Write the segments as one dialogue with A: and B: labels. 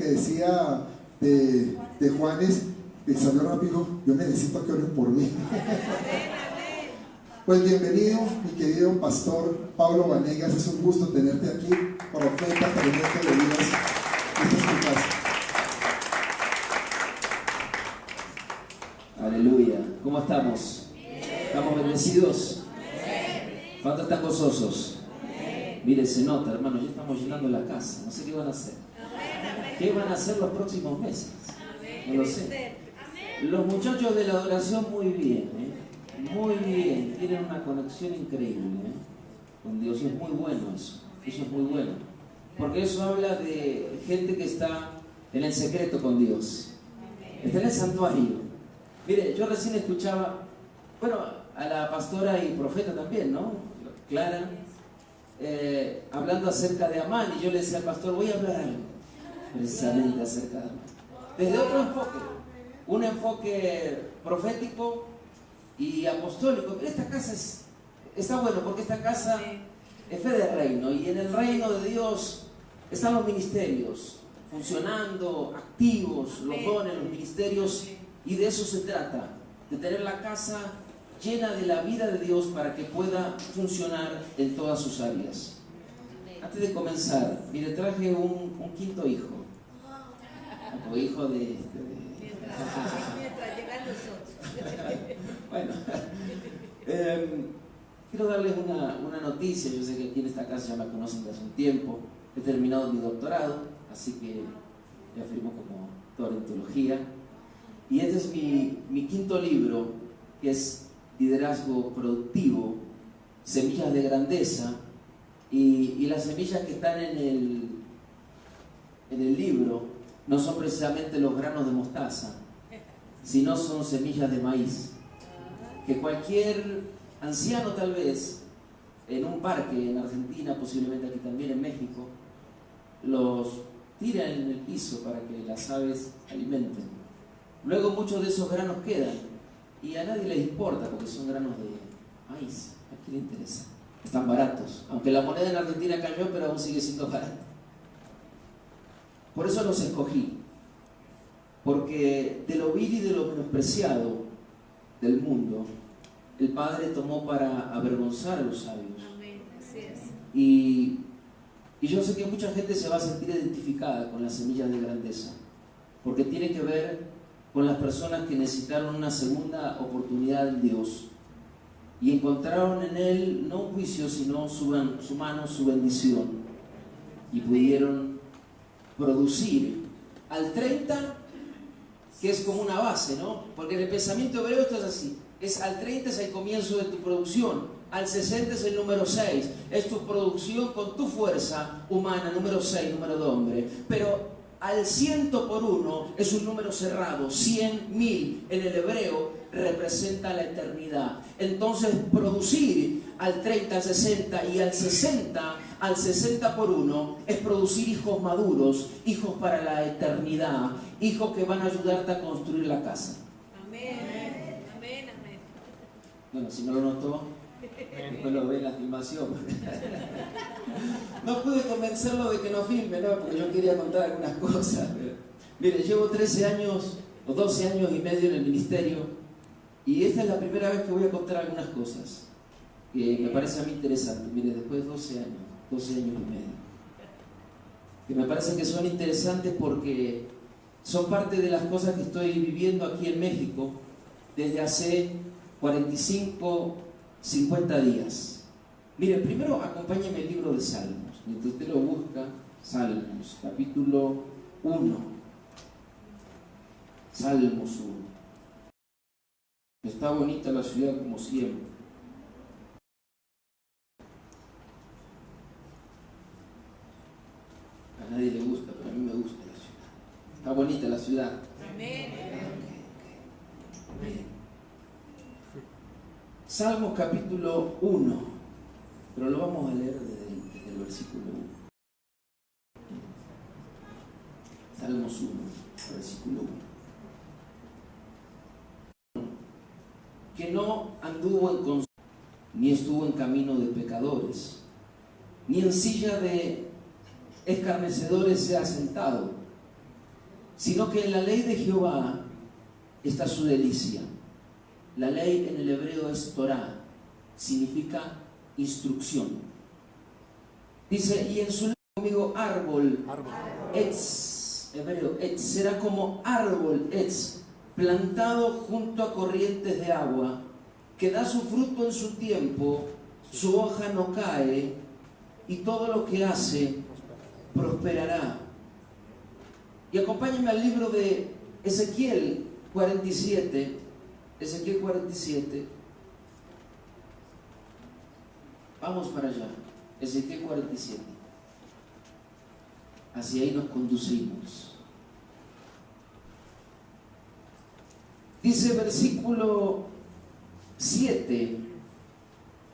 A: decía de Juanes, el salió rápido, yo necesito que oren por mí. Pues bienvenido, mi querido pastor Pablo Vanegas, es un gusto tenerte aquí, profeta, tremendo de vidas. Esta es tu casa.
B: Aleluya. ¿Cómo estamos? ¿Estamos bendecidos? ¿Cuántos están gozosos? Mire, se nota, hermano, ya estamos llenando la casa. No sé qué van a hacer. ¿Qué van a hacer los próximos meses? No lo sé. Los muchachos de la adoración muy bien, muy bien. Tienen una conexión increíble con Dios. Y es muy bueno eso. Eso es muy bueno. Porque eso habla de gente que está en el secreto con Dios. Está en el santuario. Mire, yo recién escuchaba, bueno, a la pastora y profeta también, ¿no? Clara, hablando acerca de Amán, y yo le decía al pastor, voy a hablar algo precisamente acerca de Amán. Desde otro enfoque, un enfoque profético y apostólico. Pero esta casa está bueno, porque esta casa es fe de reino, y en el reino de Dios están los ministerios funcionando, activos, los dones, los ministerios. Y de eso se trata, de tener la casa llena de la vida de Dios para que pueda funcionar en todas sus áreas. Antes de comenzar, mire, traje un quinto hijo. O hijo de... Bueno, quiero darles una noticia. Yo sé que aquí en esta casa ya me conocen desde hace un tiempo. He terminado mi doctorado, así que ya firmo como doctor en teología. Y este es mi quinto libro, que es Liderazgo Productivo, Semillas de Grandeza. Y las semillas que están en el libro no son precisamente los granos de mostaza, sino son semillas de maíz. Que cualquier anciano, tal vez, en un parque en Argentina, posiblemente aquí también en México, los tira en el piso para que las aves alimenten. Luego muchos de esos granos quedan y a nadie les importa porque son granos de maíz. ¿A quién le interesa? Están baratos. Aunque la moneda en Argentina cayó, pero aún sigue siendo barata. Por eso los escogí. Porque de lo vil y de lo menospreciado del mundo, el Padre tomó para avergonzar a los sabios.
C: Amén. Así es.
B: Y yo sé que mucha gente se va a sentir identificada con las semillas de grandeza. Porque tiene que ver con las personas que necesitaron una segunda oportunidad en Dios y encontraron en Él no un juicio, sino su mano, su bendición, y pudieron producir al 30, que es como una base, ¿no? Porque en el pensamiento hebreo esto es así, al 30 es el comienzo de tu producción, al 60 es el número 6, es tu producción con tu fuerza humana, número 6, número de hombre, pero al 100 por 1 es un número cerrado. 100.000 en el hebreo representa la eternidad. Entonces producir al 30, al 60 y al 60 por 1 es producir hijos maduros, hijos para la eternidad, hijos que van a ayudarte a construir la casa.
C: Amén. Amén, amén.
B: Bueno, si no lo notó, después lo ve en la filmación. No pude convencerlo de que no filme, ¿no? Porque yo quería contar algunas cosas. Mire, llevo 13 años o 12 años y medio en el ministerio, y esta es la primera vez que voy a contar algunas cosas que me parece a mí interesante. Mire, después de 12 años y medio, que me parecen que son interesantes porque son parte de las cosas que estoy viviendo aquí en México desde hace 45, 50 días. Mire, primero acompáñeme el libro de Salmos. Mientras usted lo busca, Salmos, capítulo 1. Salmos 1. Está bonita la ciudad como siempre. A nadie le gusta, pero a mí me gusta la ciudad. Está bonita la ciudad.
C: Amén.
B: Bien. Salmos capítulo 1. Pero lo vamos a leer desde el versículo 1. Salmos 1, versículo 1. Que no anduvo en consejo, ni estuvo en camino de pecadores, ni en silla de escarnecedores se ha sentado, sino que en la ley de Jehová está su delicia. La ley en el hebreo es Torah, significa instrucción. Dice, y en su ley conmigo árbol, etz, hebreo, etz, será como árbol, etz, plantado junto a corrientes de agua, que da su fruto en su tiempo, su hoja no cae, y todo lo que hace prosperará. Y acompáñenme al libro de Ezequiel 47. Ezequiel 47. Vamos para allá. Ezequiel 47. Hacia ahí nos conducimos. Dice versículo 7.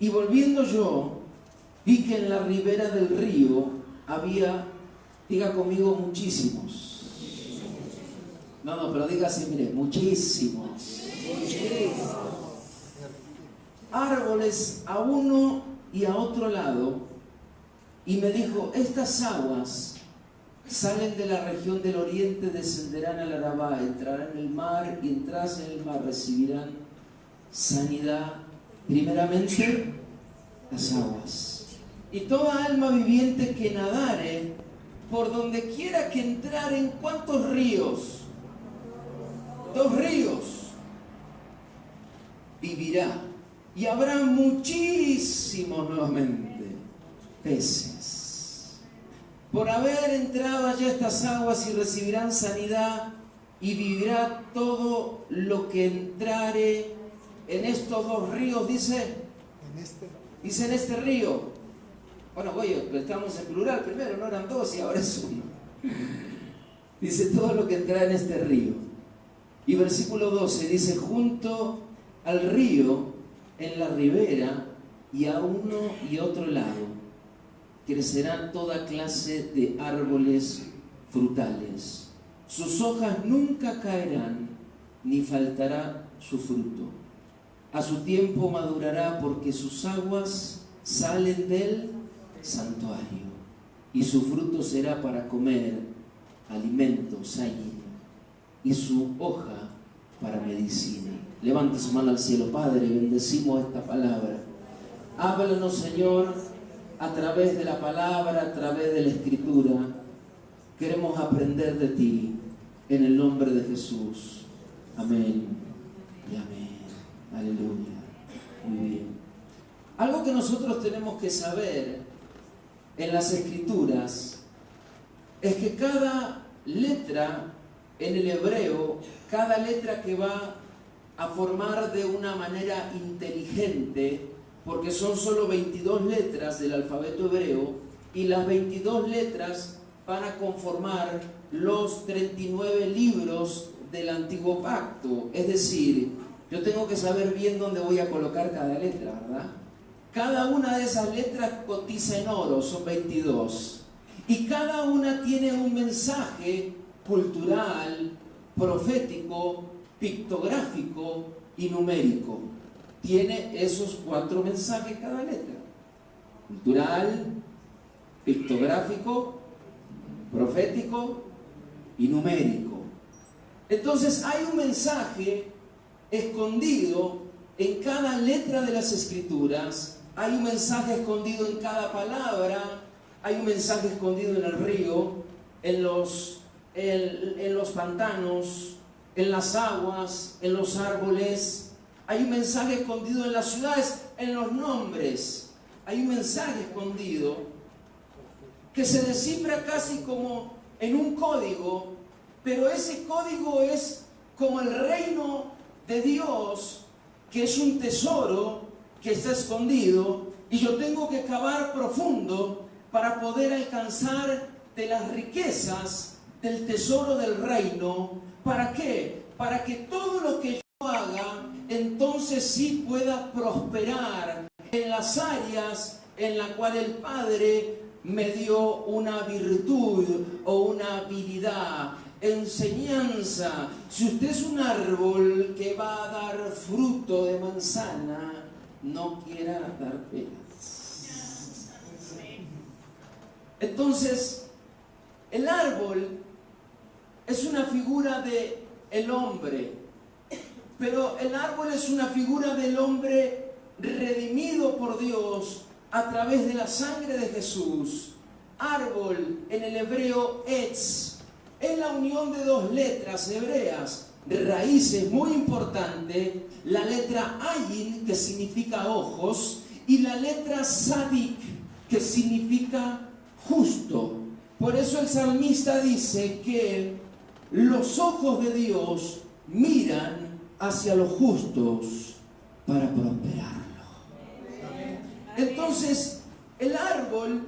B: Y volviendo yo, vi que en la ribera del río había, diga conmigo, muchísimos. No, pero diga así, mire, muchísimos. Árboles a uno y a otro lado. Y me dijo, estas aguas salen de la región del oriente, descenderán al Arabá, entrarán en el mar y entradas en el mar recibirán sanidad. Primeramente, las aguas. Y toda alma viviente que nadare, por donde quiera que entrare, ¿en cuántos ríos? 2 ríos. Vivirá. Y habrá muchísimos nuevamente peces. Por haber entrado allá estas aguas y recibirán sanidad, y vivirá todo lo que entrare en estos 2 ríos, dice en este río. Bueno, oye, estamos en plural primero, no eran 2 y ahora es 1. Dice todo lo que entrará en este río. Y versículo 12 dice, junto al río, en la ribera, y a uno y otro lado, crecerán toda clase de árboles frutales. Sus hojas nunca caerán, ni faltará su fruto. A su tiempo madurará, porque sus aguas salen del santuario, y su fruto será para comer alimento, sayin, y su hoja para medicina. Levanta su mano al cielo. Padre, bendecimos esta palabra. Háblanos, Señor, a través de la palabra, a través de la Escritura. Queremos aprender de ti, en el nombre de Jesús. Amén y amén. Aleluya. Muy bien. Algo que nosotros tenemos que saber en las Escrituras es que cada letra en el hebreo, cada letra que va a formar de una manera inteligente, porque son solo 22 letras del alfabeto hebreo, y las 22 letras van a conformar los 39 libros del Antiguo Pacto. Es decir, yo tengo que saber bien dónde voy a colocar cada letra, ¿verdad? Cada una de esas letras cotiza en oro, son 22. Y cada una tiene un mensaje cultural, profético, pictográfico y numérico. Tiene esos 4 mensajes cada letra: cultural, pictográfico, profético y numérico. Entonces hay un mensaje escondido en cada letra de las Escrituras, hay un mensaje escondido en cada palabra, hay un mensaje escondido en el río, en los pantanos, en las aguas, en los árboles. Hay un mensaje escondido en las ciudades, en los nombres. Hay un mensaje escondido que se descifra casi como en un código, pero ese código es como el reino de Dios, que es un tesoro que está escondido, y yo tengo que cavar profundo para poder alcanzar de las riquezas del tesoro del reino. ¿Para qué? Para que todo lo que yo haga, entonces sí pueda prosperar en las áreas en las cuales el Padre me dio una virtud o una habilidad. Enseñanza. Si usted es un árbol que va a dar fruto de manzana, no quiera dar peras. Entonces, el árbol es una figura de el hombre, pero el árbol es una figura del hombre redimido por Dios a través de la sangre de Jesús. Árbol en el hebreo etz es la unión de dos letras hebreas, raíces muy importante, la letra ayin, que significa ojos, y la letra sadik, que significa justo. Por eso el salmista dice que los ojos de Dios miran hacia los justos para prosperarlo. Entonces, el árbol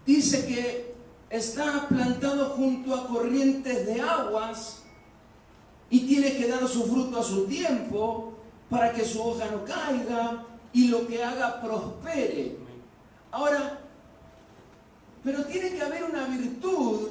B: dice que está plantado junto a corrientes de aguas y tiene que dar su fruto a su tiempo para que su hoja no caiga y lo que haga prospere. Ahora, pero tiene que haber una virtud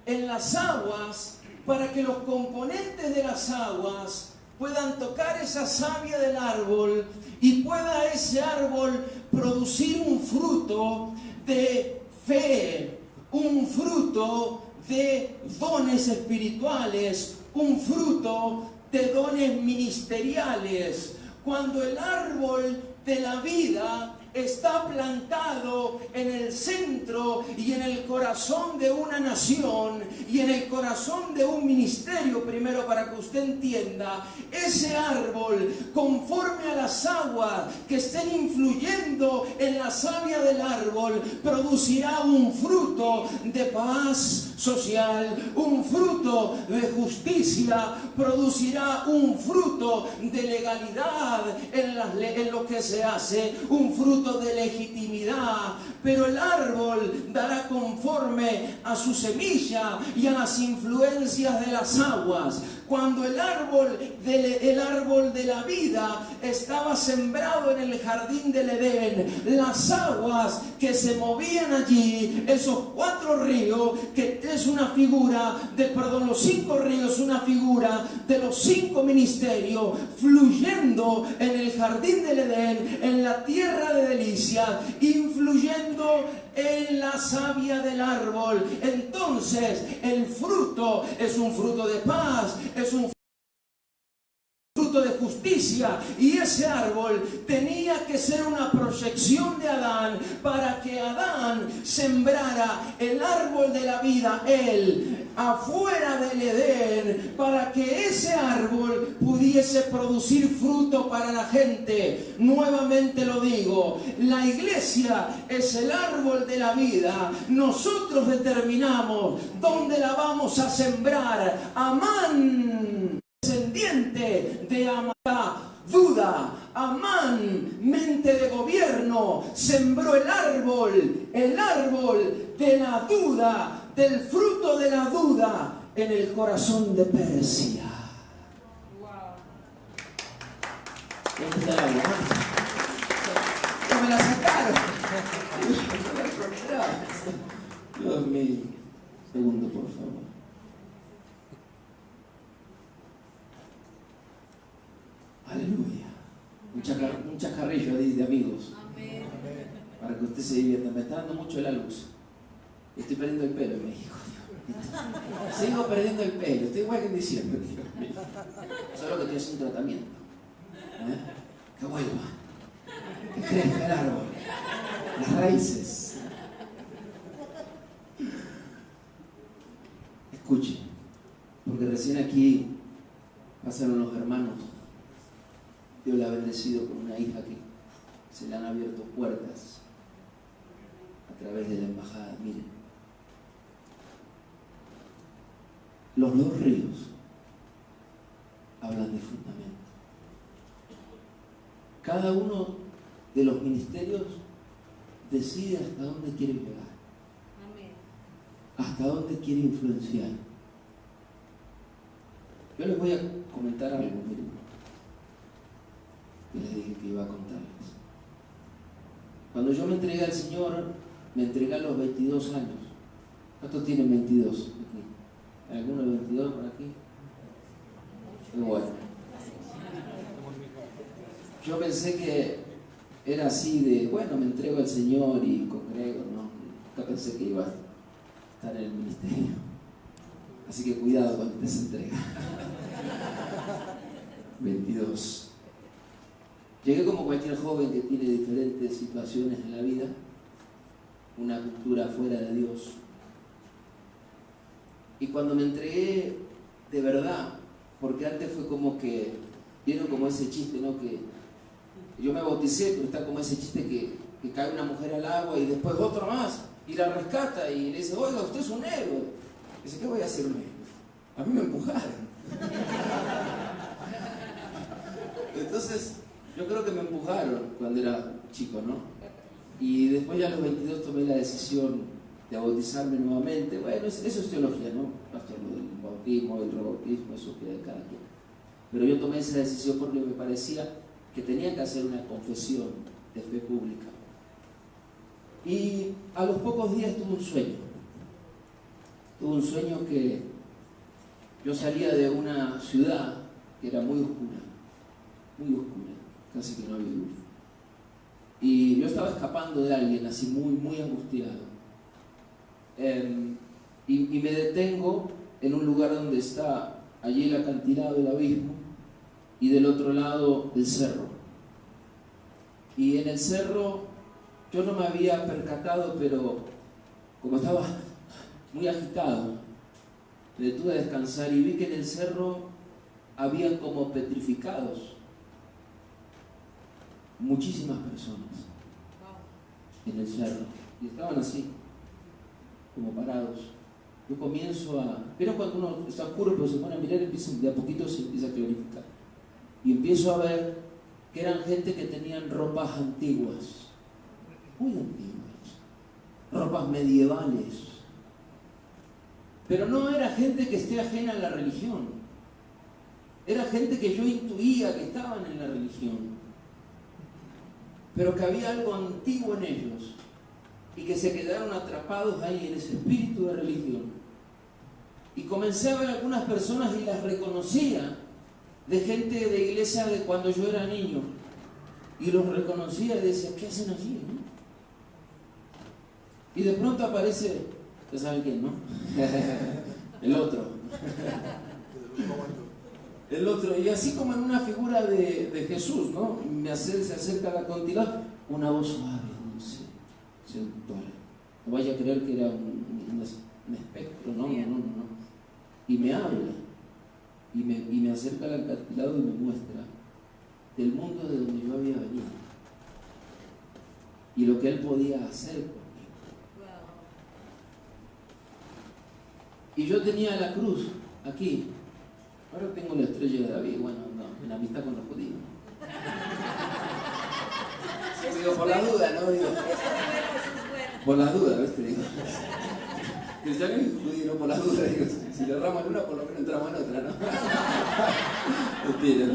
B: en las aguas para que los componentes de las aguas puedan tocar esa savia del árbol y pueda ese árbol producir un fruto de fe, un fruto de dones espirituales, un fruto de dones ministeriales. Cuando el árbol de la vida está plantado en el centro y en el corazón de una nación y en el corazón de un ministerio, primero para que usted entienda, ese árbol, conforme a las aguas que estén influyendo en la savia del árbol, producirá un fruto de paz social, un fruto de justicia, producirá un fruto de legalidad en lo que se hace, un fruto de legitimidad, pero el árbol dará conforme a su semilla y a las influencias de las aguas. Cuando el árbol de la vida estaba sembrado en el jardín del Edén, las aguas que se movían allí, esos 4 ríos, que es una figura los 5 ríos, una figura de los 5 ministerios, fluyendo en el jardín del Edén, en la tierra de delicia, influyendo en la savia del árbol. Entonces el fruto es un fruto de paz, es un fruto de justicia, y ese árbol tenía que ser una proyección de Adán para que Adán sembrara el árbol de la vida, él, afuera del Edén, para que ese árbol pudiese producir fruto para la gente. Nuevamente lo digo, la iglesia es el árbol de la vida. Nosotros determinamos dónde la vamos a sembrar. Amán, descendiente de Amalá, duda. Amán, mente de gobierno, sembró el árbol de la duda, del fruto de la duda en el corazón de Persia. No me la sacaron. Dios mío. Segundo, por favor. Aleluya. Un chacarrillo de amigos.
C: Amén.
B: Para que usted se divierta. Me está dando mucho la luz. Estoy perdiendo el pelo en México. Sigo perdiendo el pelo. Estoy igual que en diciembre. Solo que estoy haciendo un tratamiento. Que vuelva. Que crezca el árbol. Las raíces. Escuche. Porque recién aquí pasaron los hermanos. Dios la ha bendecido con una hija que se le han abierto puertas a través de la embajada. Miren, los 2 ríos hablan de fundamento. Cada uno de los ministerios decide hasta dónde quiere llegar,
C: Amén.
B: hasta dónde quiere influenciar. Yo les voy a comentar algo, miren, que les dije que iba a contarles. Cuando yo me entregué al Señor, me entregué a los 22 años. ¿Cuántos tienen 22 aquí? ¿Alguno de 22 por aquí? Qué bueno. Yo pensé que era así de, bueno, me entrego al Señor y congrego, no. Nunca pensé que iba a estar en el ministerio. Así que cuidado cuando te se entrega. 22. Llegué como cualquier joven que tiene diferentes situaciones en la vida, una cultura fuera de Dios. Y cuando me entregué de verdad, porque antes fue como que, vieron como ese chiste, ¿no? Que yo me bauticé, pero está como ese chiste que cae una mujer al agua y después otro más, y la rescata y le dice, oiga, usted es un héroe. Y dice, ¿qué voy a hacer un héroe? A mí me empujaron. Entonces, yo creo que me empujaron cuando era chico, ¿no? Y después ya a los 22 tomé la decisión de bautizarme nuevamente. Bueno, eso es teología, ¿no? Pastor, lo del bautismo, el rebautismo, eso queda de cada quien. Pero yo tomé esa decisión porque me parecía que tenía que hacer una confesión de fe pública. Y a los pocos días tuve un sueño. Tuve un sueño que yo salía de una ciudad que era muy oscura, casi que no había luz. Y yo estaba escapando de alguien así muy angustiado. Y me detengo en un lugar donde está allí el acantilado del abismo y del otro lado el cerro. Y en el cerro yo no me había percatado, pero como estaba muy agitado, me detuve a descansar y vi que en el cerro había como petrificados muchísimas personas en el cerro y estaban así, como parados. Yo comienzo a... Pero cuando uno está oscuro, pero se pone a mirar, de a poquito se empieza a clarificar. Y empiezo a ver que eran gente que tenían ropas antiguas, muy antiguas, ropas medievales. Pero no era gente que esté ajena a la religión. Era gente que yo intuía que estaban en la religión, pero que había algo antiguo en ellos y que se quedaron atrapados ahí en ese espíritu de religión. Y comencé a ver algunas personas y las reconocía de gente de iglesia de cuando yo era niño, y los reconocía y decía, ¿qué hacen allí? ¿No? Y de pronto aparece, ¿ya saben quién, no? El otro. El otro, y así como en una figura de Jesús, ¿no? Se acerca al acantilado, una voz suave, dulce, seductora. No vaya a creer que era un espectro, no. Y me habla, y me acerca al acantilado y me muestra del mundo de donde yo había venido y lo que él podía hacer conmigo. Y yo tenía la cruz aquí. Ahora tengo la estrella de David, bueno, no, en amistad con los judíos. Sí, digo, por la duda, ¿no? Digo, por la duda, ¿ves? Te digo. Cristiano y judío, no por la duda, digo, si le erramos en una, por lo menos entramos en otra, ¿no? Mentira, no.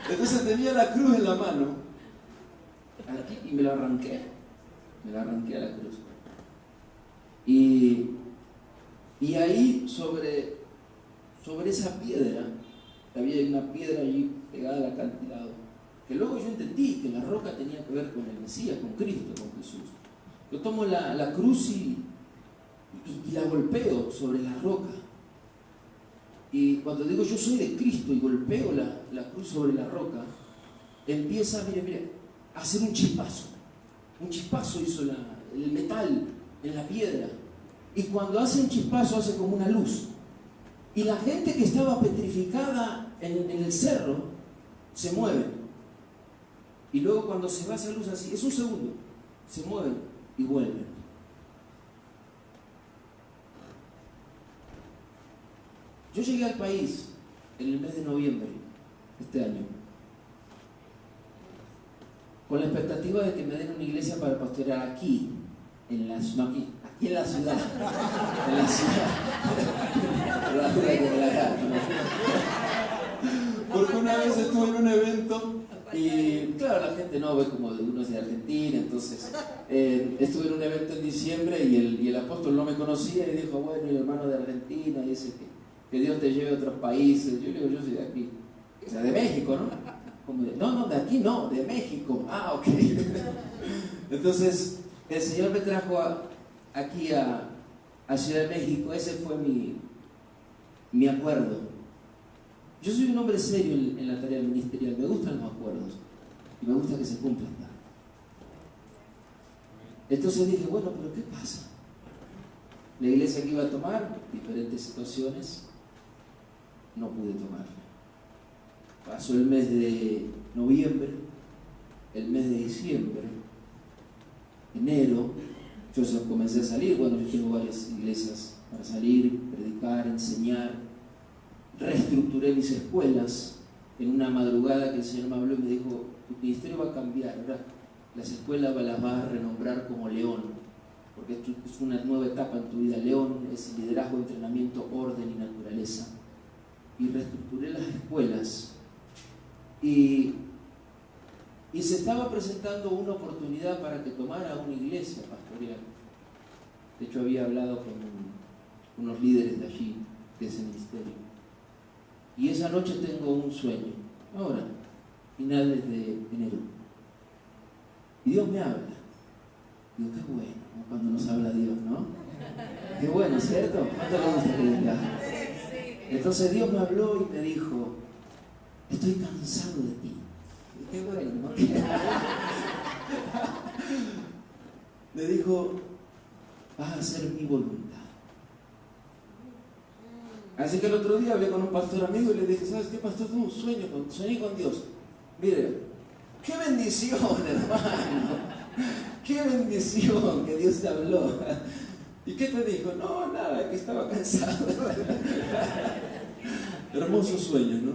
B: Entonces tenía la cruz en la mano, aquí, y me la arranqué a la cruz. Y ahí sobre esa piedra, había una piedra allí pegada al acantilado, que luego yo entendí que la roca tenía que ver con el Mesías, con Cristo, con Jesús. Yo tomo la cruz y la golpeo sobre la roca. Y cuando digo yo soy de Cristo y golpeo la cruz sobre la roca, empieza, mire, a hacer un chispazo. Un chispazo hizo el metal en la piedra. Y cuando hace un chispazo hace como una luz. Y la gente que estaba petrificada en el cerro se mueve. Y luego cuando se va esa luz así, es un segundo, se mueven y vuelven. Yo llegué al país en el mes de noviembre de este año, con la expectativa de que me den una iglesia para pastorear aquí, aquí en la ciudad. En la ciudad. Porque una vez estuve en un evento y claro, la gente no ve como de uno es de Argentina, entonces estuve en un evento en diciembre y el apóstol no me conocía y dijo, bueno, el hermano de Argentina, y dice que Dios te lleve a otros países. Yo le digo, yo soy de aquí, o sea, de México, ¿no? Como no, de aquí no, de México. Ah, ok. Entonces el Señor me trajo aquí a a Ciudad de México. Ese fue mi acuerdo. Yo soy un hombre serio en la tarea ministerial, me gustan los acuerdos y me gusta que se cumplan. Entonces dije, bueno, pero ¿qué pasa? La iglesia que iba a tomar, diferentes situaciones, no pude tomarla. Pasó el mes de noviembre, el mes de diciembre, enero, yo comencé a salir. Bueno, yo tengo varias iglesias para salir, predicar, enseñar. Reestructuré mis escuelas. En una madrugada que el Señor me habló y me dijo, tu ministerio va a cambiar, ahora las escuelas las vas a renombrar como León, porque esto es una nueva etapa en tu vida. León es liderazgo, entrenamiento, orden y naturaleza. Y reestructuré las escuelas y se estaba presentando una oportunidad para que tomara una iglesia pastoral. De hecho, había hablado con unos líderes de allí, de ese ministerio. Y esa noche tengo un sueño, ahora, finales de enero. Y Dios me habla. Digo, qué bueno, ¿no? Cuando nos habla Dios, ¿no? Qué bueno, ¿cierto? ¿Cuánto le gusta que diga? Entonces Dios me habló y me dijo, estoy cansado de ti. Y qué bueno, ¿no? Me dijo, vas a hacer mi voluntad. Así que el otro día hablé con un pastor amigo y le dije, ¿sabes qué, pastor? Tuve un sueño, soñé con Dios. Mire, qué bendición, hermano. Qué bendición que Dios te habló. ¿Y qué te dijo? No, nada, que estaba cansado. Hermoso sueño, ¿no?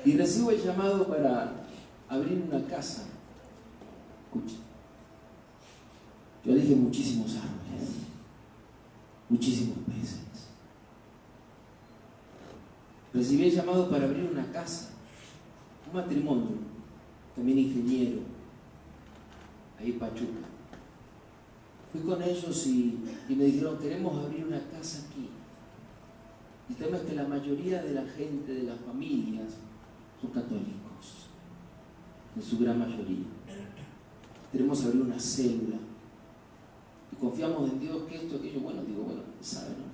B: Y recibo el llamado para abrir una casa. Escucha. Yo dije muchísimos árboles, muchísimos peces. Recibí el llamado para abrir una casa, un matrimonio, también ingeniero, ahí en Pachuca. Fui con ellos y me dijeron, queremos abrir una casa aquí. El tema es que la mayoría de la gente, de las familias, son católicos, en su gran mayoría. Queremos abrir una célula y confiamos en Dios que esto, aquello, bueno, digo, bueno, ¿saben? ¿No?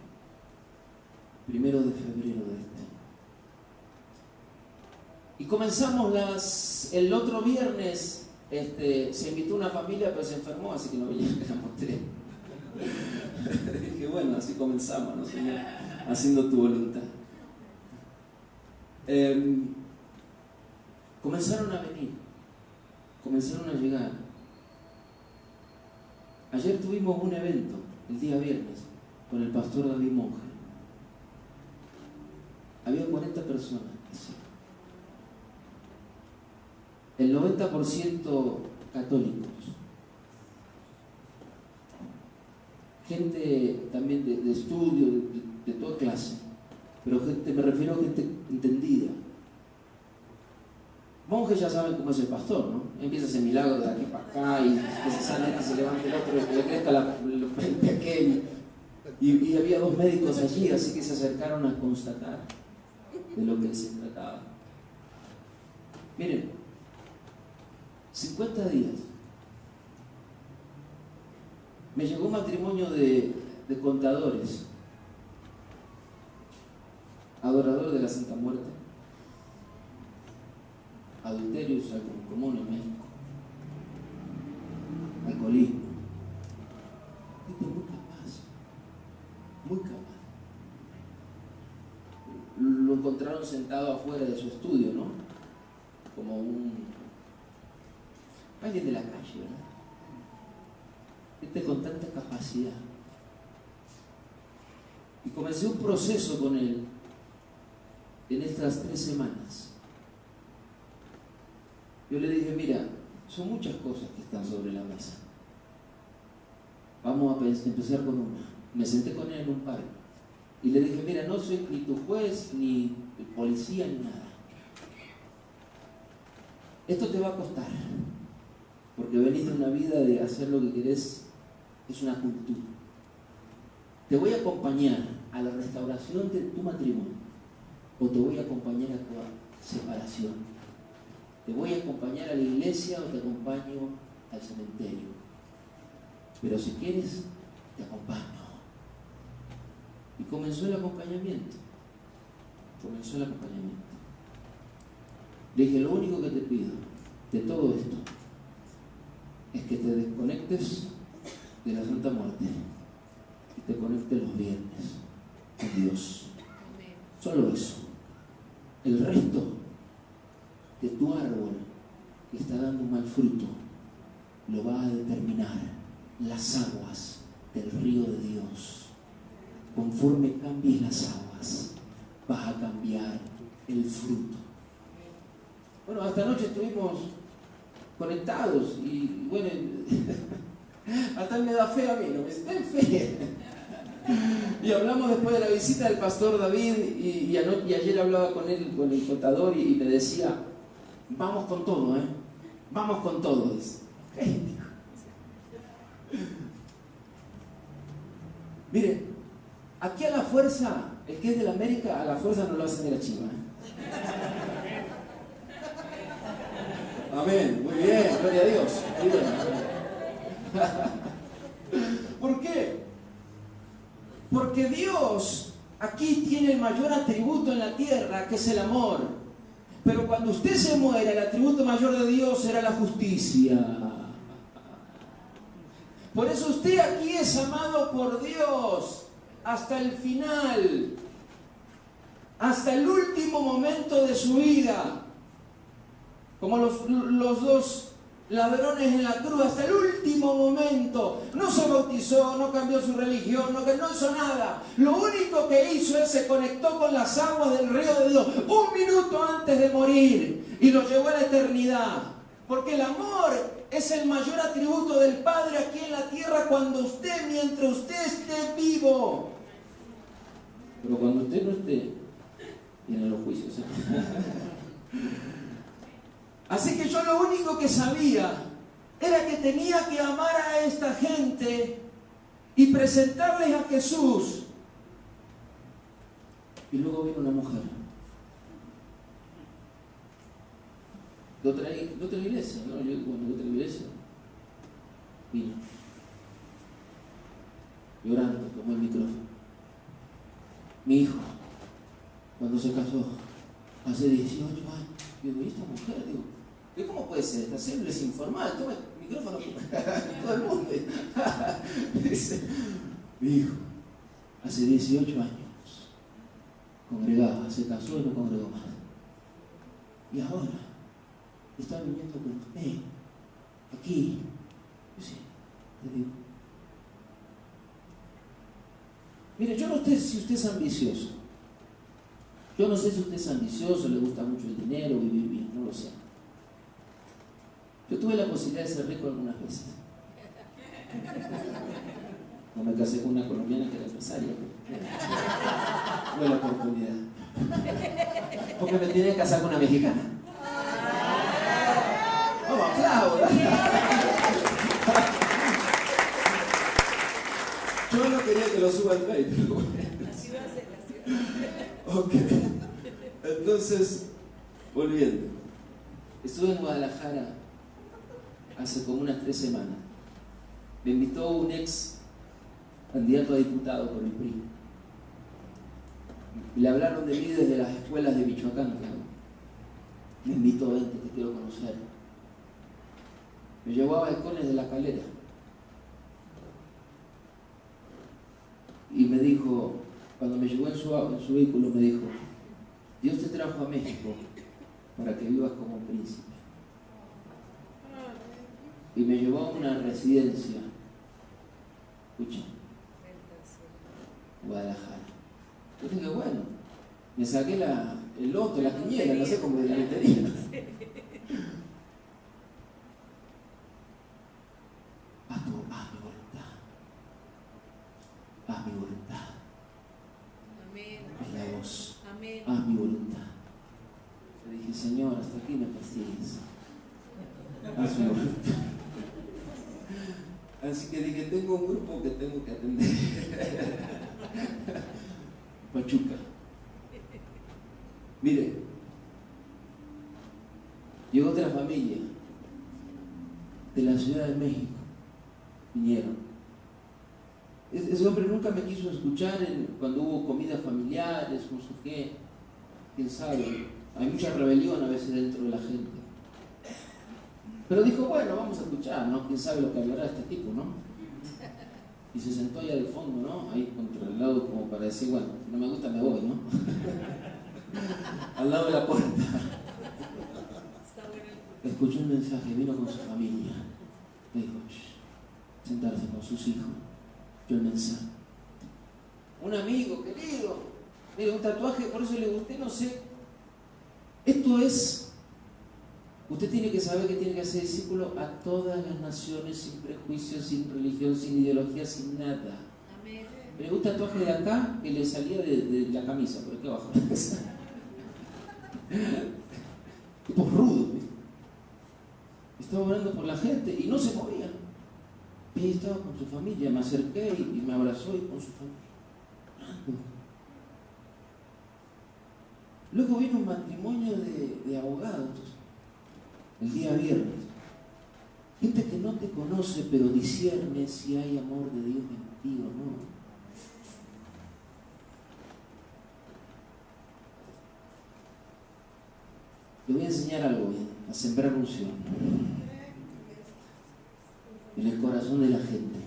B: 1 de febrero de este año. Y comenzamos el otro viernes, se invitó una familia, pero se enfermó, así que no vinieron, éramos 3. Dije, bueno, así comenzamos, ¿no, Señor? Haciendo tu voluntad. Comenzaron a venir, comenzaron a llegar. Ayer tuvimos un evento, el día viernes, con el pastor David Monge. Había 40 personas. El 90% católicos. Gente también de estudio, de toda clase. Pero gente, me refiero a gente entendida. Monjes ya saben cómo es el pastor, ¿no? Empieza a hacer milagros de aquí para acá y que se sale, que se levante el otro, que le crezca el pequeño. Y había 2 médicos allí, así que se acercaron a constatar de lo que se trataba. Miren, 50 días. Me llegó un matrimonio de contadores, adorador de la Santa Muerte, adulterio es algo común en México, alcoholismo, gente muy capaz. Lo encontraron sentado afuera de su estudio, ¿no? Como alguien de la calle, ¿verdad? Gente con tanta capacidad. Y comencé un proceso con él en estas 3 semanas. Yo le dije, mira, son muchas cosas que están sobre la mesa. Vamos a empezar con una. Me senté con él en un parque y le dije, mira, no soy ni tu juez, ni policía, ni nada. Esto te va a costar, porque venís de una vida de hacer lo que querés, es una cultura. Te voy a acompañar a la restauración de tu matrimonio, o te voy a acompañar a tu separación. Te voy a acompañar a la iglesia o te acompaño al cementerio. Pero si quieres te acompaño. Y comenzó el acompañamiento. Le dije, lo único que te pido de todo esto es que te desconectes de la Santa Muerte y te conectes los viernes con Dios. Solo eso. El resto de tu árbol que está dando mal fruto lo va a determinar las aguas del río de Dios. Conforme cambies las aguas, vas a cambiar el fruto. Bueno, hasta anoche estuvimos conectados y bueno, hasta me da fe a mí, ¿no? Den fe. Y hablamos después de la visita del pastor David y ayer hablaba con él, con el contador, y me decía, vamos con todo, vamos con todo. Mire, aquí a la fuerza, el que es de la América, a la fuerza no lo hacen de la Chiva. Amén, muy bien, gloria a Dios. Muy bien. ¿Por qué? Porque Dios aquí tiene el mayor atributo en la tierra, que es el amor. Pero cuando usted se muera, el atributo mayor de Dios será la justicia. Por eso usted aquí es amado por Dios hasta el final, hasta el último momento de su vida. Como los dos ladrones en la cruz, hasta el último momento. No se bautizó, no cambió su religión, no hizo nada. Lo único que hizo es se conectó con las aguas del río de Dios un minuto antes de morir y lo llevó a la eternidad. Porque el amor es el mayor atributo del Padre aquí en la tierra mientras usted esté vivo. Pero cuando usted no esté, vienen los juicios. Así que yo lo único que sabía era que tenía que amar a esta gente y presentarles a Jesús. Y luego vino una mujer de otra iglesia, ¿no? De otra iglesia vino llorando, tomó el micrófono. Mi hijo, cuando se casó, hace 18 años, digo, ¿y esta mujer? Digo, ¿cómo puede ser? Esta célula es informal, toma el micrófono todo el mundo. Dice, mi hijo, hace 18 años, congregaba, se casó y no congregó más. Y ahora, está viniendo con usted, aquí. Yo sí, te digo. Mire, yo no sé si usted es ambicioso. Yo no sé si usted es ambicioso, le gusta mucho el dinero, vivir bien, no lo sé. Yo tuve la posibilidad de ser rico algunas veces. No me casé con una colombiana que era empresaria. Tuve la oportunidad. Porque me tenía que casar con una mexicana. ¡Vamos, aplauda! Yo no quería que lo suba al rey, pero bueno. Ok. Entonces, volviendo. Estuve en Guadalajara hace como unas 3 semanas. Me invitó un ex candidato a diputado por el PRI. Y le hablaron de mí desde las escuelas de Michoacán. Me invitó, vente, te quiero conocer. Me llevó a balcones de La Calera. Y me dijo, cuando me llevó en su vehículo, me dijo, Dios te trajo a México para que vivas como un príncipe. Y me llevó a una residencia, escucha, Guadalajara. Yo dije, bueno, me saqué el loto, la quiniela, no sé cómo de la lotería. Haz mi voluntad. Haz mi voluntad.
C: Amén.
B: Es la voz.
C: Amén.
B: Haz mi voluntad. Le dije, Señor, hasta aquí me persigues. Haz mi voluntad. Así que dije, tengo un grupo que tengo que atender. Pachuca. Mire, llegó otra familia de la Ciudad de México. Vinieron. Ese hombre nunca me quiso escuchar cuando hubo comidas familiares, no sé qué. Quién sabe, hay mucha rebelión a veces dentro de la gente. Pero dijo, bueno, vamos a escuchar, ¿no? Quién sabe lo que hablará este tipo, ¿no? Y se sentó allá al fondo, ¿no? Ahí contra el lado, como para decir, bueno, si no me gusta me voy, ¿no? Al lado de la puerta. Escuchó un mensaje, vino con su familia. Le dijo, sentarse con sus hijos. Yo el mensaje. Un amigo querido, mire, un tatuaje, por eso le digo, usted no sé. Esto es, usted tiene que saber que tiene que hacer discípulo a todas las naciones, sin prejuicios, sin religión, sin ideología, sin nada.
C: Amén.
B: Me gusta un tatuaje de acá que le salía de la camisa, por aquí abajo. Tipo rudo, ¿sí? Estaba orando por la gente y no se movía. Y estaba con su familia, me acerqué y me abrazó y con su familia. Luego vino un matrimonio de abogados el día viernes. Gente que no te conoce, pero discierne si hay amor de Dios en ti o no. Le voy a enseñar algo bien, a sembrar unción en el corazón de la gente.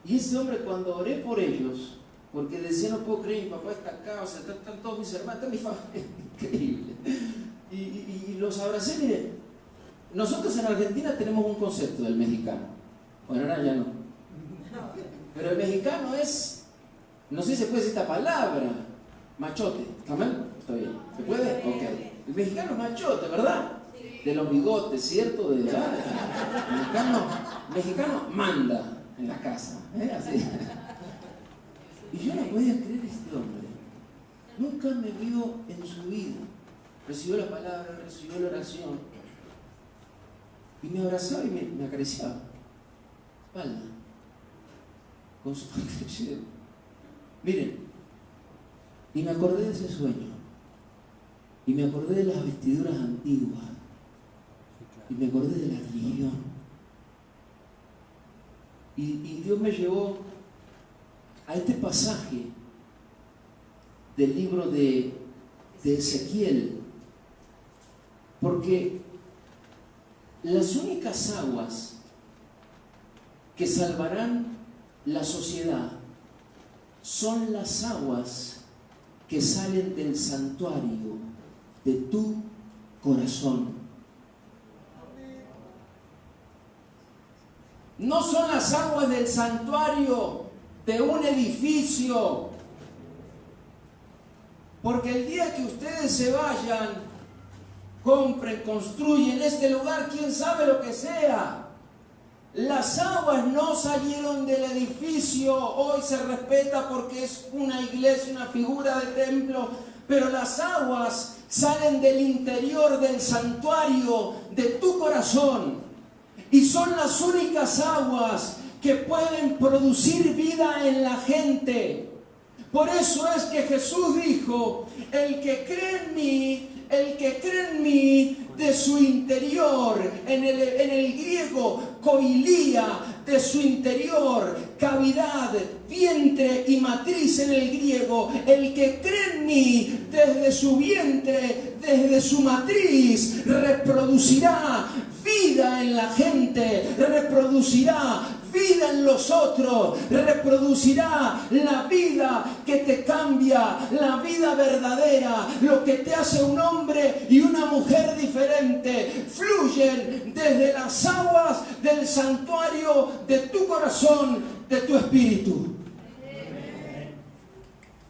B: Y ese hombre, cuando oré por ellos, porque decía, no puedo creer, mi papá está acá, o sea, están todos mis hermanos, está mi familia, increíble. Y los abracé, miren, nosotros en Argentina tenemos un concepto del mexicano. Bueno, ahora ya no. Pero el mexicano es, no sé si se puede decir esta palabra, machote. ¿Está mal? ¿Está bien? ¿Se puede? Ok. El mexicano es machote, ¿verdad? De los bigotes, ¿cierto? Mexicano manda en la casa. Así. Y yo no podía creer este hombre. Nunca me vio en su vida. Recibió la palabra, recibió la oración. Y me abrazaba y me acariciaba. Espalda. Con su crecido. Miren. Y me acordé de ese sueño. Y me acordé de las vestiduras antiguas. Y me acordé de la religión. Y Dios me llevó a este pasaje del libro de Ezequiel. Porque las únicas aguas que salvarán la sociedad son las aguas que salen del santuario de tu corazón. No son las aguas del santuario de un edificio. Porque el día que ustedes se vayan, compren, construyen este lugar, quién sabe lo que sea. Las aguas no salieron del edificio, hoy se respeta porque es una iglesia, una figura de templo, pero las aguas salen del interior del santuario de tu corazón. Y son las únicas aguas que pueden producir vida en la gente. Por eso es que Jesús dijo, el que cree en mí, de su interior, en el griego, koilía, de su interior, cavidad, vientre y matriz en el griego, el que cree en mí, desde su vientre, desde su matriz, reproducirá vida en la gente, reproducirá vida en los otros, reproducirá la vida que te cambia, la vida verdadera, lo que te hace un hombre y una mujer diferente. Fluyen desde las aguas del santuario de tu corazón, de tu espíritu.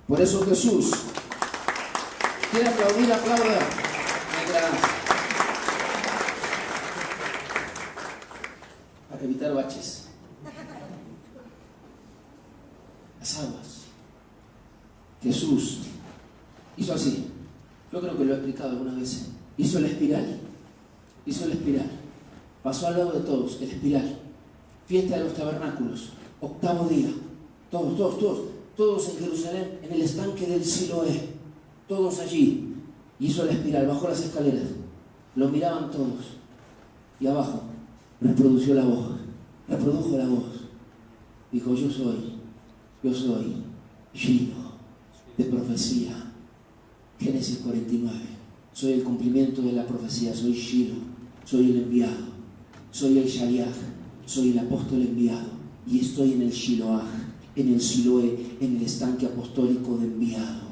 B: Por eso Jesús, quiere aplaudir, aplauda. Para evitar baches. Las aguas. Jesús hizo así. Yo creo que lo he explicado algunas veces. Hizo la espiral. Pasó al lado de todos, el espiral. Fiesta de los tabernáculos. 8º día. Todos en Jerusalén, en el estanque del Siloé. Todos allí. Hizo la espiral, bajó las escaleras. Lo miraban todos. Y abajo reprodució la voz. reprodujo la voz. Dijo, yo soy Shiloh, de profecía. Génesis 49. Soy el cumplimiento de la profecía, soy Shiloh, soy el enviado, soy el Shaliach, soy el apóstol enviado, y estoy en el Shiloah, en el Siloé, en el estanque apostólico de enviado,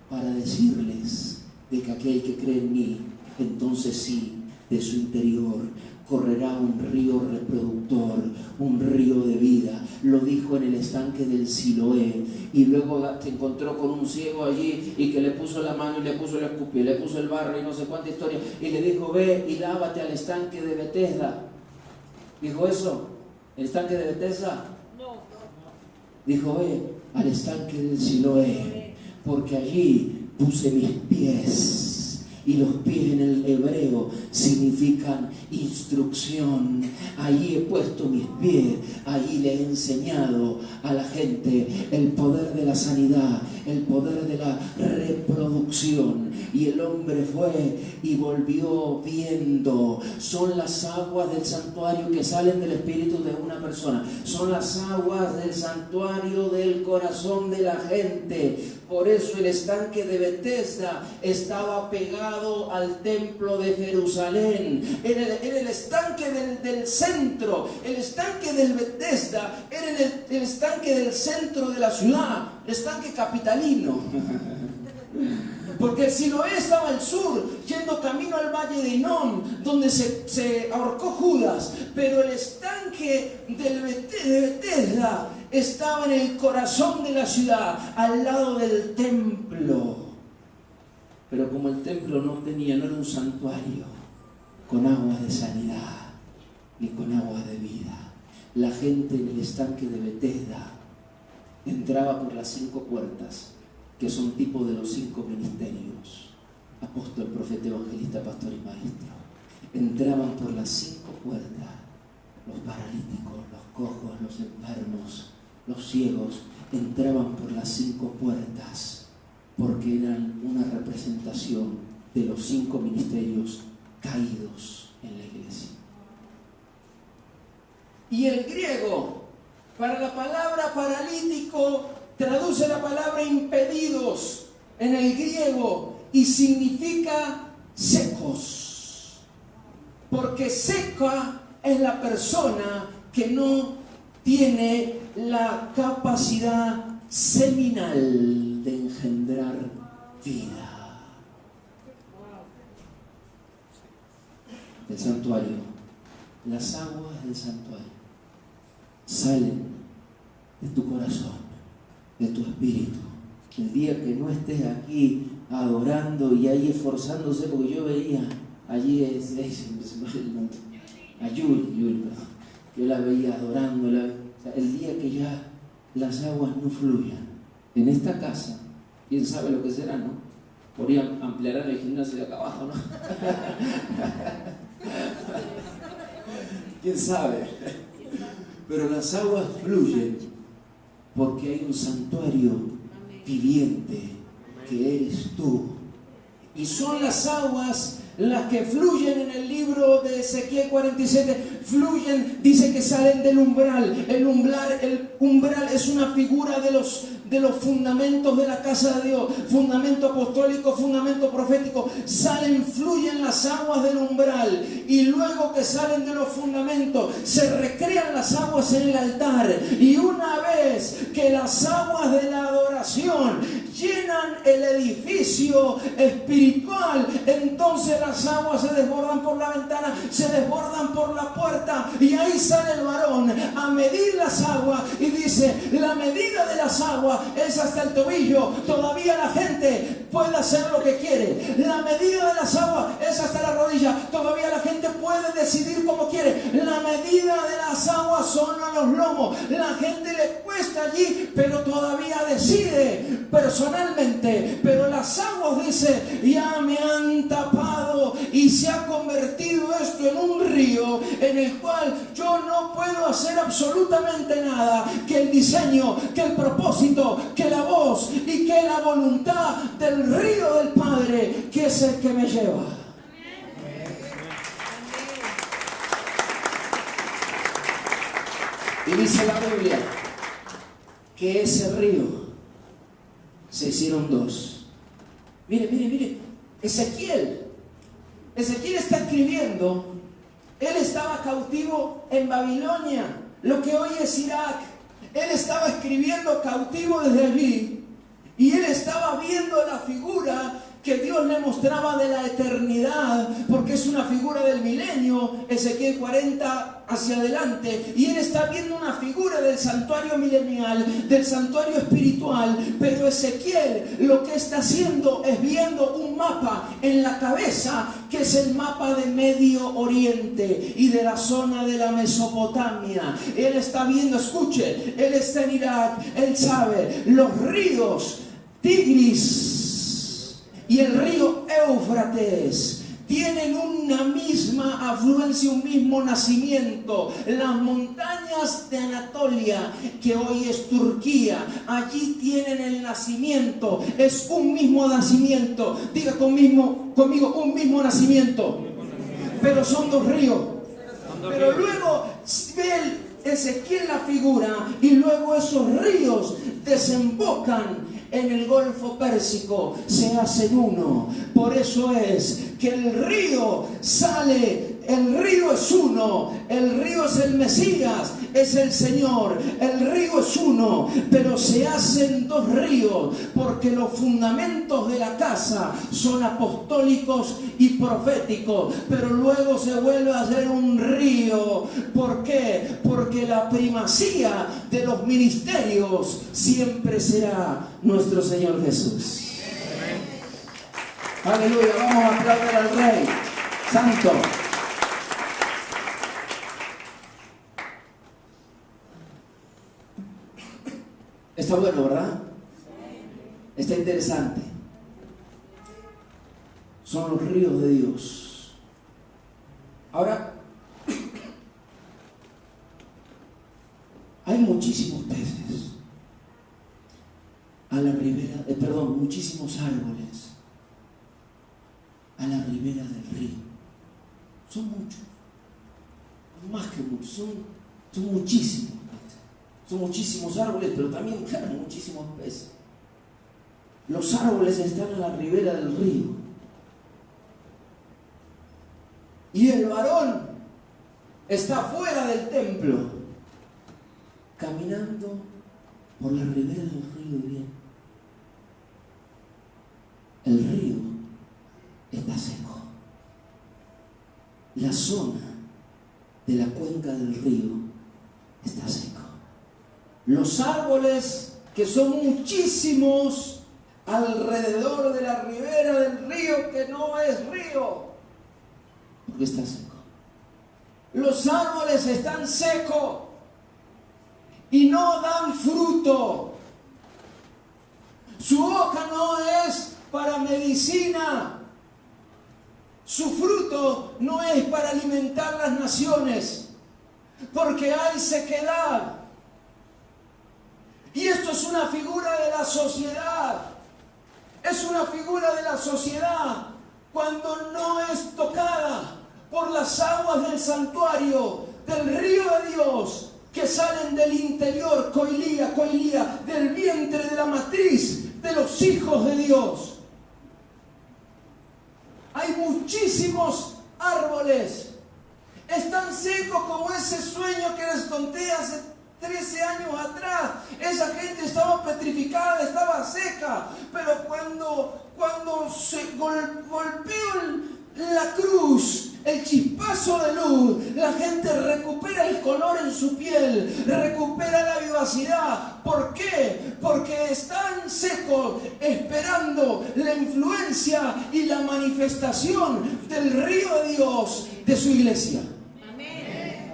B: para decirles de que aquel que cree en mí, entonces sí, de su interior correrá un río reproductor, un río de vida. Lo dijo en el estanque del Siloé, y luego se encontró con un ciego allí y que le puso la mano y le puso el escupio, le puso el barro y no sé cuánta historia, y le dijo, ve y lávate al estanque de Betesda. ¿Dijo eso? ¿El estanque de Betesda?
C: No.
B: Dijo, ve al estanque del Siloé, porque allí puse mis pies. Y los pies en el hebreo significan instrucción. Allí he puesto mis pies, allí le he enseñado a la gente el poder de la sanidad, el poder de la reproducción. Y el hombre fue y volvió viendo. Son las aguas del santuario que salen del espíritu de una persona. Son las aguas del santuario del corazón de la gente. Por eso el estanque de Betesda estaba pegado al templo de Jerusalén. Era el estanque del centro. El estanque del Betesda era el estanque del centro de la ciudad. El estanque capitalino. Porque el Siloé estaba al sur, yendo camino al valle de Hinnom, donde se ahorcó Judas. Pero el estanque de Betesda estaba en el corazón de la ciudad, al lado del templo. Pero como el templo no era un santuario con aguas de sanidad ni con aguas de vida, la gente en el estanque de Betesda entraba por las 5 puertas, que son tipo de los 5 ministerios: apóstol, profeta, evangelista, pastor y maestro. Entraban por las 5 puertas los paralíticos, los cojos, los enfermos, los ciegos. Entraban por las 5 puertas porque eran una representación de los 5 ministerios caídos en la iglesia. Y el griego para la palabra paralítico traduce la palabra impedidos en el griego y significa secos. Porque seca es la persona que no tiene la capacidad seminal de engendrar vida. El santuario, las aguas del santuario salen de tu corazón, de tu espíritu. El día que no estés aquí adorando y ahí esforzándose, porque yo veía allí a Yuri, yo la veía adorando, el día que ya las aguas no fluyan en esta casa, quién sabe lo que será, ¿no? Podrían ampliar el gimnasio de acá abajo, ¿no? quién sabe, pero las aguas fluyen porque hay un santuario viviente que eres tú. Y son las aguas las que fluyen en el libro de Ezequiel 47. Fluyen, dice que salen del umbral. El umbral es una figura de los fundamentos de la casa de Dios. Fundamento apostólico, fundamento profético. Fluyen las aguas del umbral. Y luego que salen de los fundamentos, se recrean las aguas en el altar. Y una vez que las aguas de la adoración llenan el edificio espiritual, entonces las aguas se desbordan por la ventana, se desbordan por la puerta, y ahí sale el varón a medir las aguas y dice: la medida de las aguas es hasta el tobillo. Todavía la gente puede hacer lo que quiere. La medida de las aguas es hasta la rodilla. Todavía la gente puede decidir como quiere. La medida de las aguas son a los lomos. La gente le cuesta allí, pero todavía decide personalmente. Pero las aguas, dice, ya me han tapado, y se ha convertido esto en un río en el cual yo no puedo hacer absolutamente nada. Que el diseño, que el propósito, que la voz y que la voluntad del río del Padre, que es el que me lleva. Y dice la Biblia que ese río se hicieron dos. Mire, Ezequiel está escribiendo. Él estaba cautivo en Babilonia, lo que hoy es Irak. Él estaba escribiendo cautivo desde allí. Y él estaba viendo la figura que Dios le mostraba de la eternidad, porque es una figura del milenio, Ezequiel 40 hacia adelante, y él está viendo una figura del santuario milenial, del santuario espiritual, pero Ezequiel lo que está haciendo es viendo un mapa en la cabeza, que es el mapa de Medio Oriente y de la zona de la Mesopotamia. Él está viendo, escuche, él está en Irak, él sabe, los ríos Tigris y el río Éufrates tienen una misma afluencia, un mismo nacimiento. Las montañas de Anatolia, que hoy es Turquía, allí tienen el nacimiento. Es un mismo nacimiento. Diga conmigo, un mismo nacimiento. Pero son dos ríos. Pero luego ve Ezequiel la figura y luego esos ríos desembocan en el Golfo Pérsico, se hacen uno. Por eso es que el río sale, el río es uno, el río es el Mesías, es el Señor, el río es uno, pero se hacen dos ríos, porque los fundamentos de la casa son apostólicos y proféticos, pero luego se vuelve a hacer un río. ¿Por qué? Porque la primacía de los ministerios siempre será nuestro Señor Jesús. Aleluya, vamos a aplaudir al Rey Santo. Está bueno, ¿verdad? Está interesante. Son los ríos de Dios. Ahora, hay muchísimos peces a la ribera, muchísimos árboles a la ribera del río. Son muchos, más que muchos, son muchísimos peces. Son muchísimos árboles, pero también, claro, muchísimos peces. Los árboles están a la ribera del río. Y el varón está fuera del templo, caminando por la ribera del río. Bien, el río está seco. La zona de la cuenca del río está seco. Los árboles, que son muchísimos alrededor de la ribera del río, que no es río, porque está seco. Los árboles están secos y no dan fruto. Su hoja no es para medicina. Su fruto no es para alimentar las naciones, porque hay sequedad. Y esto es una figura de la sociedad. Es una figura de la sociedad cuando no es tocada por las aguas del santuario, del río de Dios, que salen del interior, coilía, del vientre de la matriz de los hijos de Dios. Hay muchísimos árboles. Es tan seco como ese sueño que les conté hace 13 años atrás. Esa gente estaba petrificada, estaba seca. Pero cuando se golpeó la cruz, el chispazo de luz, la gente recupera el color en su piel, recupera la vivacidad. ¿Por qué? Porque están secos esperando la influencia y la manifestación del río de Dios de su iglesia. Amén.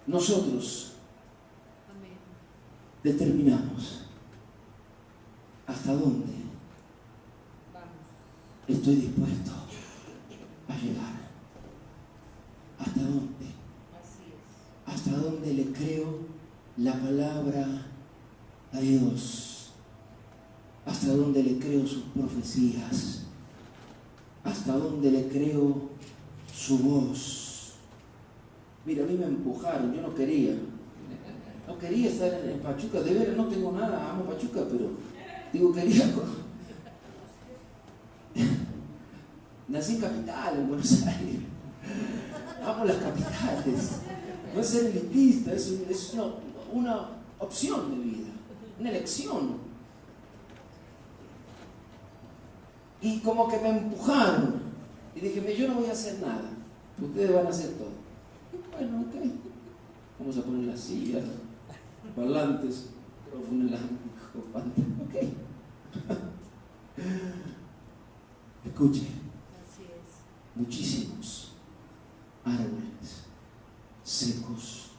B: Nosotros determinamos hasta dónde estoy dispuesto a llegar. ¿Hasta dónde? ¿Hasta dónde le creo la palabra a Dios? ¿Hasta dónde le creo sus profecías? ¿Hasta dónde le creo su voz? Mira, a mí me empujaron, yo no quería. No quería estar en Pachuca, de veras no tengo nada, amo Pachuca, pero digo, quería... Nací en capital, en Buenos Aires. Amo las capitales. No es ser elitista, es una opción de vida, una elección. Y como que me empujaron. Y dije, yo no voy a hacer nada. Ustedes van a hacer todo. Y bueno, ok. Vamos a poner las sillas, parlantes, micrófono, ok. Escuche.
C: Así es.
B: Muchísimos árboles secos.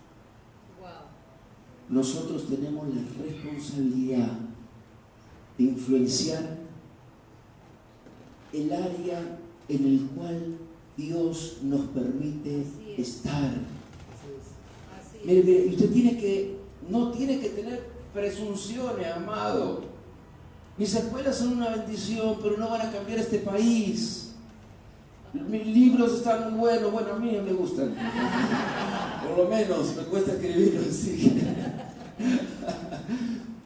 C: Wow.
B: Nosotros tenemos la responsabilidad de influenciar el área en el cual Dios nos permite estar.
C: Así es.
B: Mire, usted no tiene que tener presunciones, amado. Mis escuelas son una bendición, pero no van a cambiar este país. Mis libros están muy buenos, bueno, a mí no me gustan. Por lo menos me cuesta escribirlos, sí.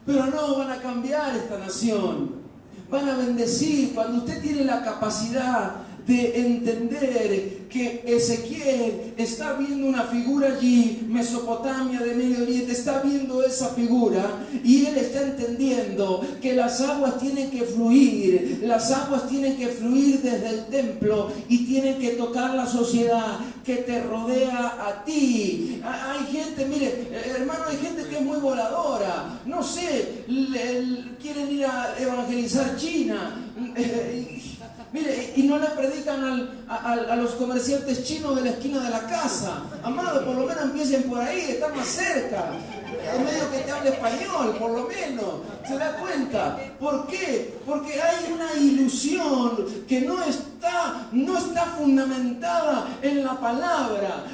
B: Pero no van a cambiar esta nación. Van a bendecir cuando usted tiene la capacidad de entender que Ezequiel está viendo una figura allí, Mesopotamia de Medio Oriente, está viendo esa figura y él está entendiendo que las aguas tienen que fluir desde el templo y tienen que tocar la sociedad que te rodea a ti. Hay gente, mire, hermano, hay gente que es muy voladora, no sé, quieren ir a evangelizar China. Mire, y no le predican a los comerciantes chinos de la esquina de la casa. Amado, por lo menos empiecen por ahí, está más cerca. Es medio que te hable español, por lo menos. ¿Se da cuenta? ¿Por qué? Porque hay una ilusión que no está fundamentada en la palabra.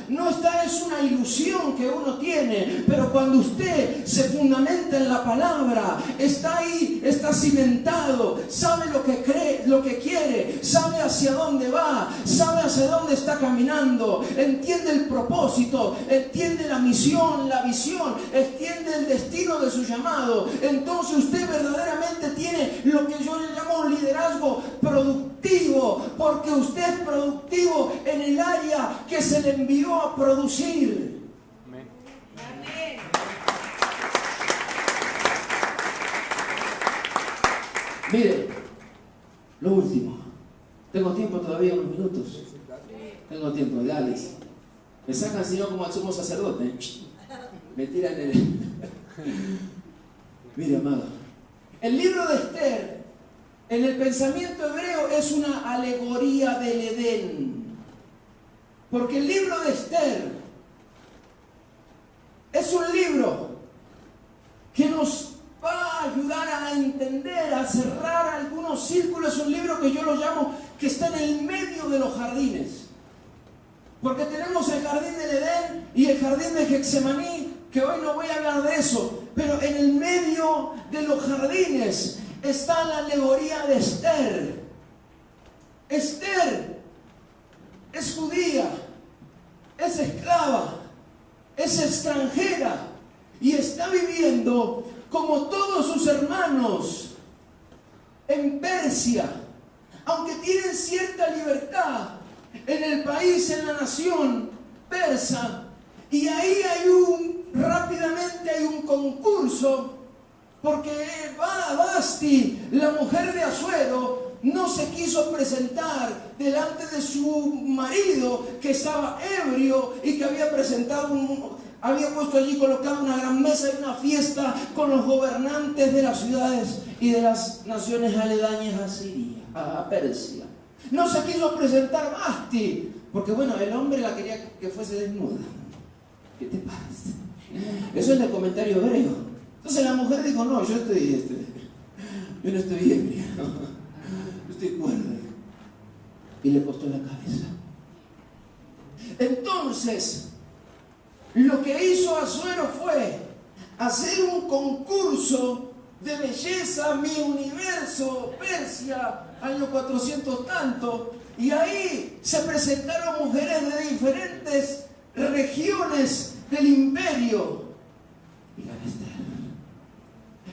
B: Es una ilusión que uno tiene. Pero cuando usted se fundamenta en la palabra, está ahí, está cimentado, sabe lo que cree, lo que quiere, sabe hacia dónde va, sabe hacia dónde está caminando, entiende el propósito, entiende la misión, la visión, entiende el destino de su llamado. Entonces usted verdaderamente tiene lo que yo le llamo un liderazgo productivo, porque usted es productivo en el área que se le envió a producir.
C: Amén.
B: Mire, lo último. Tengo tiempo todavía, unos minutos. Tengo tiempo, dale. Me sacan si no como al sumo sacerdote. Me tiran en el... Mire, amado. El libro de Esther, en el pensamiento hebreo, es una alegoría del Edén. Porque el libro de Esther es un libro que nos va a ayudar a entender, a cerrar algunos círculos. Es un libro que yo lo llamo que está en el medio de los jardines. Porque tenemos el jardín del Edén y el jardín de Getsemaní, que hoy no voy a hablar de eso. Pero en el medio de los jardines está la alegoría de Esther. Esther es judía, es esclava, es extranjera y está viviendo como todos sus hermanos en Persia, aunque tienen cierta libertad en el país, en la nación persa. Y ahí rápidamente hay un concurso, porque Basti, la mujer de Asuero, no se quiso presentar delante de su marido, que estaba ebrio y que había puesto allí colocada una gran mesa y una fiesta con los gobernantes de las ciudades y de las naciones aledañas a Siria, a Persia. No se quiso presentar Basti, porque bueno, el hombre la quería que fuese desnuda. ¿Qué te pasa? Eso es el comentario hebreo. Entonces la mujer dijo, no, yo no estoy ebria, yo estoy cuerda. Y le costó la cabeza. Entonces, lo que hizo Asuero fue hacer un concurso de belleza, Mi Universo, Persia, año 400 tanto, y ahí se presentaron mujeres de diferentes regiones del imperio. Miren Esther.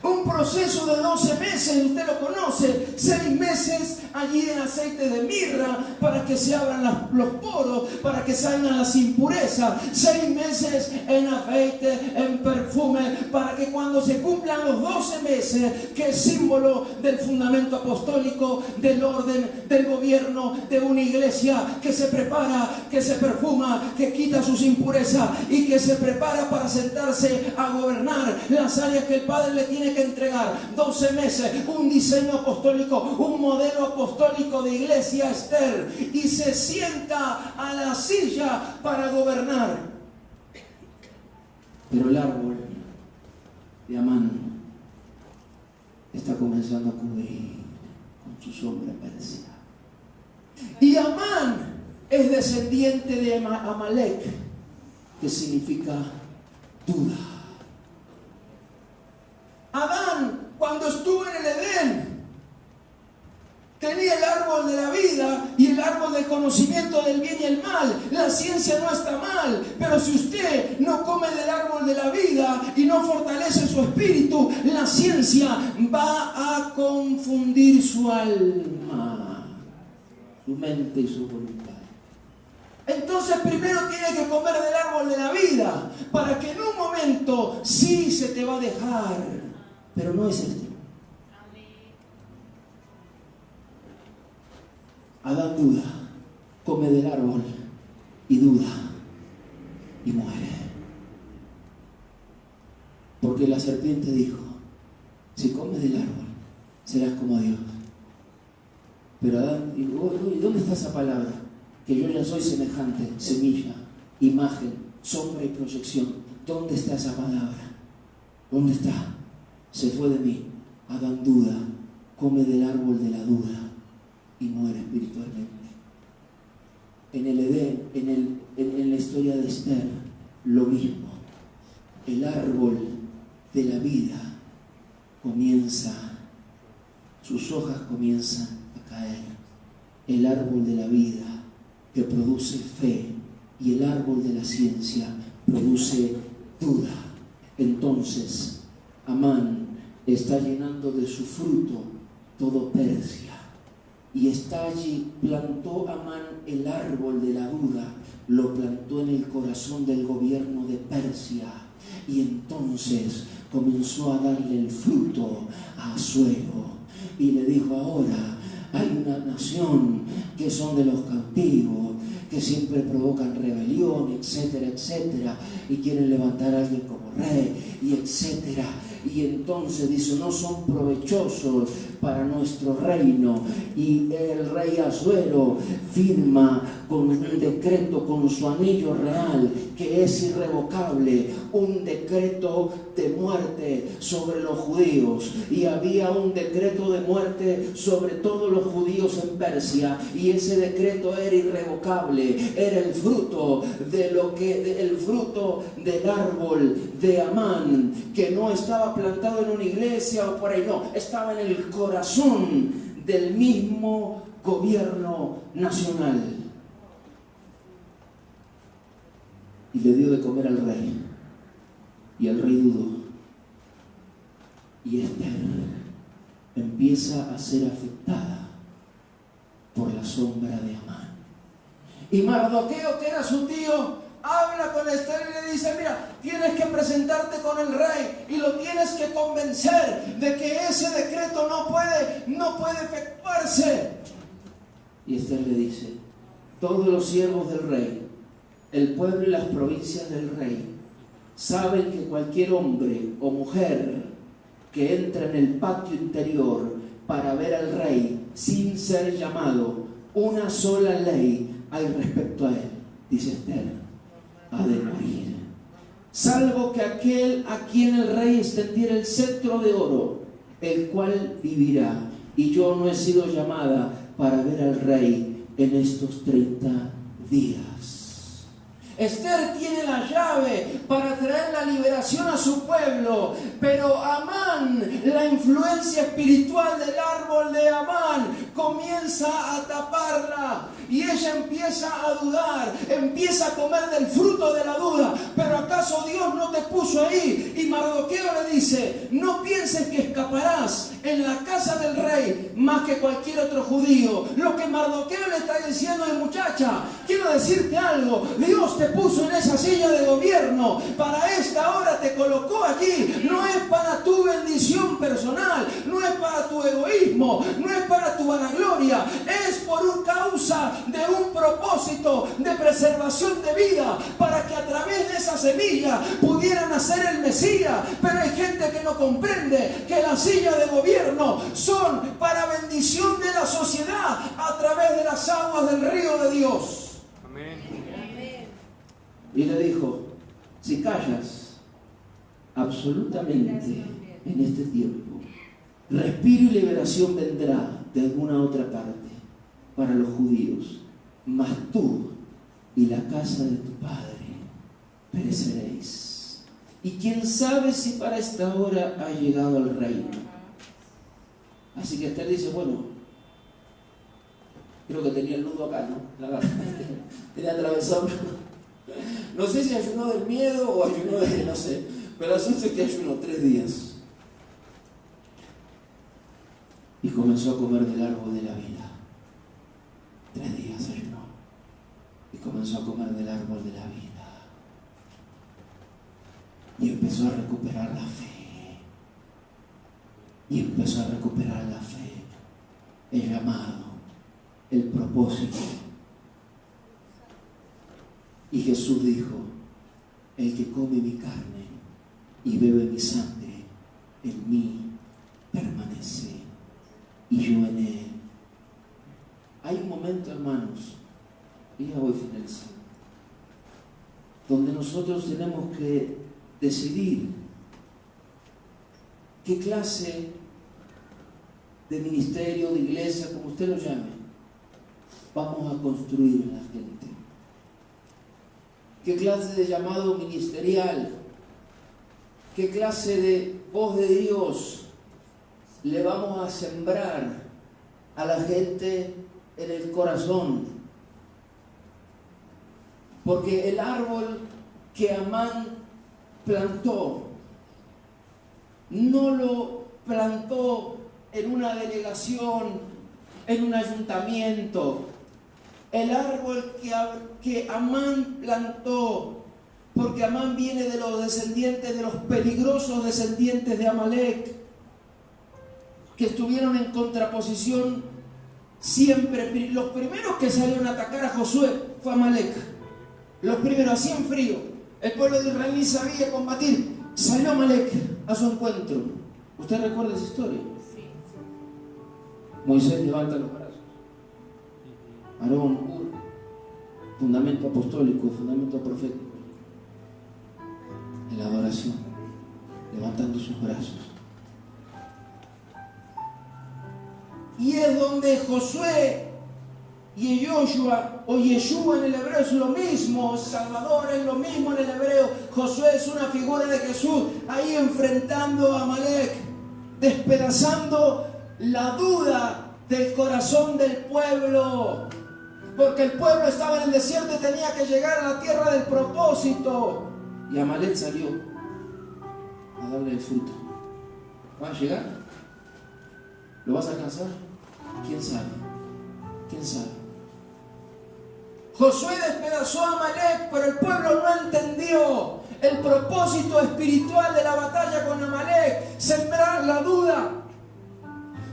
B: Un proceso de 12 meses, usted lo conoce, 6 meses allí en aceite de mirra para que se abran los poros, para que salgan las impurezas, 6 meses en aceite, en perfume, para que cuando se cumplan los 12 meses, que es símbolo del fundamento apostólico, del orden, del gobierno, de una iglesia que se prepara, que se perfuma, que quita sus impurezas y que se prepara para sentarse a gobernar las áreas que el Padre le tiene que entregar. 12 meses, un diseño apostólico, un modelo apostólico de iglesia Esther, y se sienta a la silla para gobernar. Pero el árbol de Amán está comenzando a cubrir con su sombra Persia. Y Amán es descendiente de Amalek, que significa duda. Adán, cuando estuvo en el Edén, tenía el árbol de la vida y el árbol del conocimiento del bien y el mal. La ciencia no está mal, pero si usted no come del árbol de la vida y no fortalece su espíritu, la ciencia va a confundir su alma, su mente y su voluntad. Entonces primero tiene que comer del árbol de la vida, para que en un momento sí se te va a dejar. Pero no es este. Adán duda, come del árbol y duda y muere. Porque la serpiente dijo, si comes del árbol, serás como Dios. Pero Adán dijo, ¿y dónde está esa palabra? Que yo ya soy semejante, semilla, imagen, sombra y proyección. ¿Dónde está esa palabra? ¿Dónde está? Se fue de mí. Adán duda, come del árbol de la duda y muere espiritualmente. En el Edén, en la historia de Esther, lo mismo. El árbol de la vida comienza, sus hojas comienzan a caer. El árbol de la vida que produce fe y el árbol de la ciencia produce duda. Entonces, Amán está llenando de su fruto todo Persia. Y está allí, plantó Amán el árbol de la duda, lo plantó en el corazón del gobierno de Persia. Y entonces comenzó a darle el fruto a Asuero. Y le dijo, ahora hay una nación que son de los cautivos, que siempre provocan rebelión, etcétera, etcétera, y quieren levantar a alguien como rey, y etcétera. Y entonces dice, no son provechosos para nuestro reino. Y el rey Asuero firma con un decreto, con su anillo real, que es irrevocable, un decreto de muerte sobre los judíos. Y había un decreto de muerte sobre todos los judíos en Persia, y ese decreto era irrevocable. Era el fruto el fruto del árbol de Amán, que no estaba plantado en una iglesia o por ahí, no, estaba en el corazón del mismo gobierno nacional. Y le dio de comer al rey, y el rey dudó. Y Esther empieza a ser afectada por la sombra de Amán. Y Mardoqueo, que era su tío, habla con Esther y le dice, mira, tienes que presentarte con el rey y lo tienes que convencer de que ese decreto no puede efectuarse. Y Esther le dice, todos los siervos del rey, el pueblo y las provincias del rey, saben que cualquier hombre o mujer que entra en el patio interior para ver al rey sin ser llamado, una sola ley hay respecto a él, dice Esther, ha de morir. Salvo que aquel a quien el rey extendiera el cetro de oro, el cual vivirá. Y yo no he sido llamada para ver al rey en estos 30 días. Esther tiene la llave para traer la liberación a su pueblo, pero Amán, la influencia espiritual del árbol de Amán, comienza a taparla y ella empieza a dudar, empieza a comer del fruto de la duda. Pero ¿acaso Dios no te puso ahí? Y Mardoqueo le dice: no pienses que escaparás en la casa del rey más que cualquier otro judío. Lo que Mardoqueo le está diciendo es: muchacha, quiero decirte algo, Dios te puso en esa silla de gobierno, para esta hora te colocó allí, no es para tu bendición personal, no es para tu egoísmo, no es para tu vanagloria, es por una causa de un propósito de preservación de vida, para que a través de esa semilla pudiera nacer el Mesías. Pero hay gente que no comprende que las sillas de gobierno son para bendición de la sociedad a través de las aguas del río de Dios.
D: Amén.
B: Y le dijo: si callas absolutamente en este tiempo, respiro y liberación vendrá de alguna otra parte para los judíos, mas tú y la casa de tu padre pereceréis. Y quién sabe si para esta hora ha llegado el reino. Así que Esther dice: bueno, creo que tenía el nudo acá, ¿no? Tenía atravesado. No sé si ayunó del miedo o ayunó de, no sé, pero el asunto es que ayunó 3 días. Y comenzó a comer del árbol de la vida. 3 días ayunó. Y comenzó a comer del árbol de la vida. Y empezó a recuperar la fe. Y empezó a recuperar la fe, el llamado, el propósito. Y Jesús dijo: el que come mi carne y bebe mi sangre, en mí permanece y yo en él. Hay un momento, hermanos, y ya voy finalizando, donde nosotros tenemos que decidir qué clase de ministerio, de iglesia, como usted lo llame, vamos a construir en la gente. ¿Qué clase de llamado ministerial? ¿Qué clase de voz de Dios le vamos a sembrar a la gente en el corazón? Porque el árbol que Amán plantó, no lo plantó en una delegación, en un ayuntamiento. El árbol que Amán plantó, porque Amán viene de los descendientes, de los peligrosos descendientes de Amalek, que estuvieron en contraposición siempre. Los primeros que salieron a atacar a Josué fue Amalek. Los primeros, así en frío. El pueblo de Israel ni sabía combatir. Salió Amalek a su encuentro. ¿Usted recuerda esa historia?
C: Sí.
B: Moisés levanta los brazos. Aarón, fundamento apostólico, fundamento profético, en la adoración, levantando sus brazos. Y es donde Josué y Joshua, o Yeshua en el hebreo es lo mismo, Salvador es lo mismo en el hebreo. Josué es una figura de Jesús, ahí enfrentando a Amalek, despedazando la duda del corazón del pueblo. Porque el pueblo estaba en el desierto y tenía que llegar a la tierra del propósito. Y Amalek salió a darle el fruto. ¿Va a llegar? ¿Lo vas a alcanzar? ¿Quién sabe? ¿Quién sabe? Josué despedazó a Amalek, pero el pueblo no entendió el propósito espiritual de la batalla con Amalek: sembrar la duda,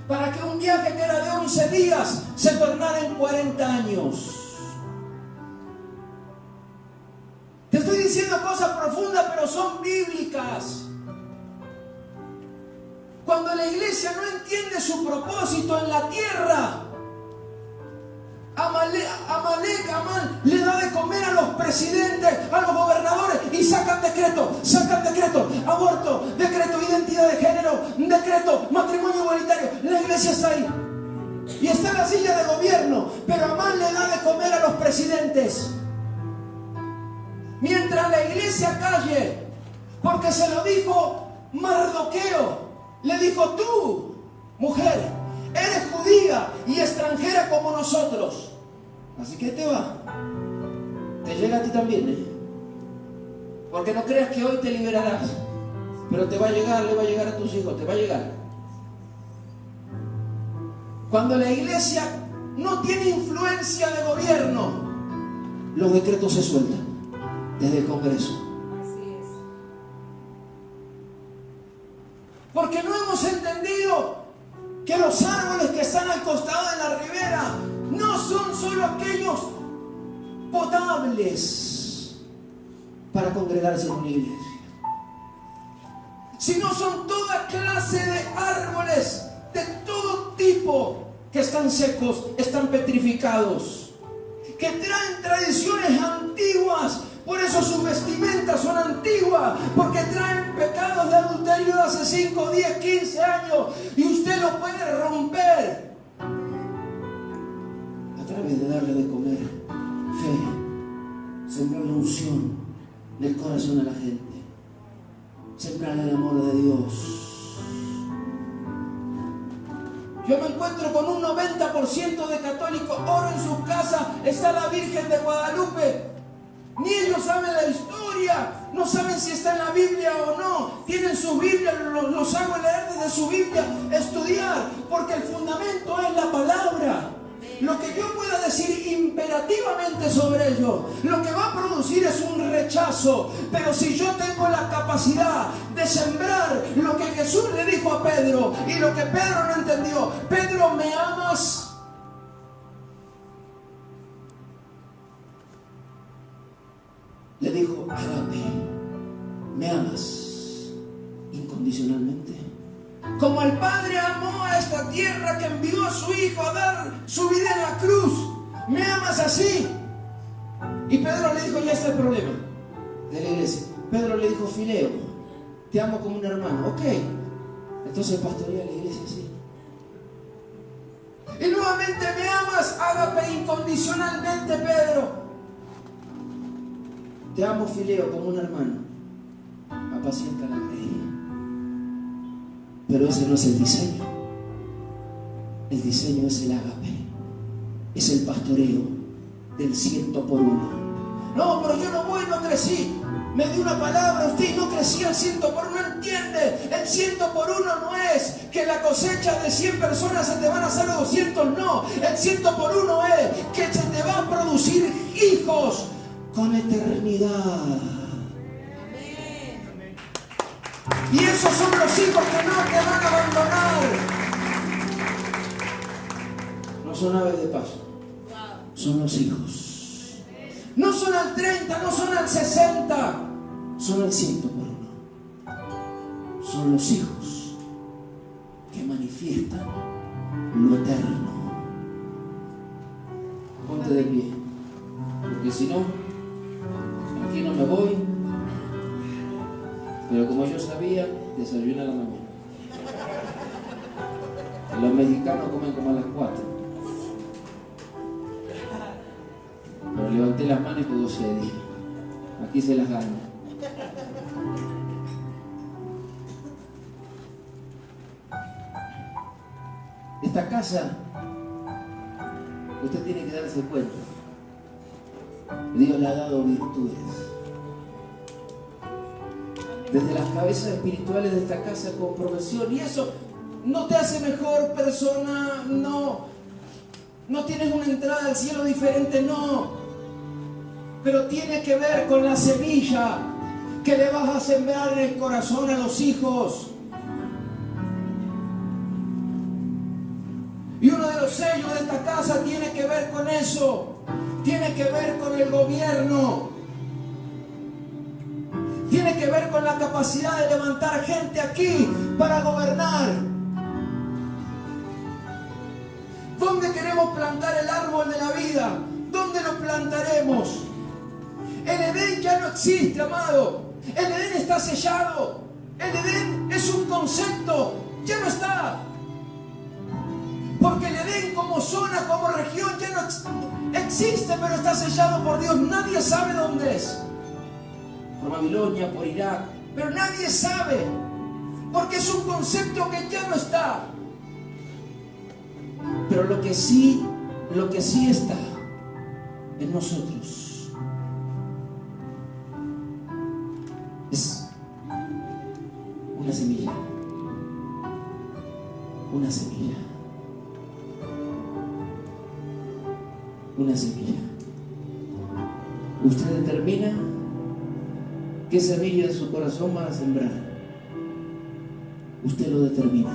B: para que un viaje que era de 11 días se tornara en 40 años. Te estoy diciendo cosas profundas, pero son bíblicas. Cuando la iglesia no entiende su propósito en la tierra, Amán le da de comer a los presidentes, a los gobernadores, y sacan decreto, aborto, decreto, identidad de género, decreto, matrimonio igualitario. La iglesia está ahí y está en la silla de gobierno, pero Amán le da de comer a los presidentes. mientras la iglesia calle, porque se lo dijo Mardoqueo, le dijo: tú, mujer, eres judía y extranjera como nosotros, así que te va, te llega a ti también, porque no creas que hoy te liberarás, pero te va a llegar, le va a llegar a tus hijos, te va a llegar. Cuando la iglesia no tiene influencia de gobierno, los decretos se sueltan desde el Congreso.
C: Así es.
B: Porque no hemos entendido que los árboles que están al costado de la ribera no son solo aquellos potables para congregarse en una iglesia, sino son toda clase de árboles de todo tipo que están secos, están petrificados, que traen tradiciones antiguas. Por eso sus vestimentas son antiguas, porque traen pecados de adulterio de hace 5, 10, 15 años, y usted lo puede romper a través de darle de comer fe, sembrar la unción del corazón a la gente, sembrar el amor de Dios. Yo me encuentro con un 90% de católicos, oro en sus casas, está la Virgen de Guadalupe. Ni ellos saben la historia, no saben si está en la Biblia o no. Tienen su Biblia, los hago leer desde su Biblia, estudiar, porque el fundamento es la palabra. Lo que yo pueda decir imperativamente sobre ello, lo que va a producir es un rechazo. Pero si yo tengo la capacidad de sembrar lo que Jesús le dijo a Pedro y lo que Pedro no entendió: Pedro, ¿me amas? Le dijo: ágape, ¿me amas incondicionalmente? Como el Padre amó a esta tierra, que envió a su Hijo a dar su vida en la cruz, ¿me amas así? Y Pedro le dijo: ya está el problema de la iglesia. Pedro le dijo: Fileo, te amo como un hermano. Ok, entonces pastorea la iglesia así. Y nuevamente: ¿me amas? Ágape incondicionalmente, Pedro. Te amo, Fileo, como un hermano. Apacienta la grey. Pero ese no es el diseño. El diseño es el ágape. Es el pastoreo del 100 por 1. No, pero yo no voy, no crecí. Me dio una palabra usted y no crecí al 100 por 1. No entiende. El 100 por 1 no es que la cosecha de 100 personas se te van a hacer 200. No. El 100 por 1 es que se te va a producir hijos con eternidad. Y esos son los hijos que no te van a abandonar. No son aves de paso, son los hijos. No son al 30, no son al 60, son al 100 por 1. Son los hijos que manifiestan lo eterno. Ponte de pie, porque si no, aquí no me voy. Pero como yo sabía, desayuné a la mañana. Los mexicanos comen como a las 4. Pero levanté las manos y pudo ser. Dije: aquí se las gana. Esta casa, usted tiene que darse cuenta, Dios le ha dado virtudes. Desde las cabezas espirituales de esta casa con profesión. Y eso no te hace mejor persona, no. No tienes una entrada al cielo diferente, no. Pero tiene que ver con la semilla que le vas a sembrar en el corazón a los hijos. Y uno de los sellos de esta casa tiene que ver con eso. Tiene que ver con el gobierno. Tiene que ver con la capacidad de levantar gente aquí para gobernar. ¿Dónde queremos plantar el árbol de la vida? ¿Dónde lo plantaremos? El Edén ya no existe, amado. El Edén está sellado. El Edén es un concepto. Ya no está. Porque el Edén como zona, como región, ya no existe, pero está sellado por Dios. Nadie sabe dónde es. por Babilonia, por Irak, pero nadie sabe, porque es un concepto que ya no está. Pero lo que sí está en nosotros es una semilla. Una semilla. Una semilla. Usted determina qué semilla en su corazón va a sembrar. Usted lo determina.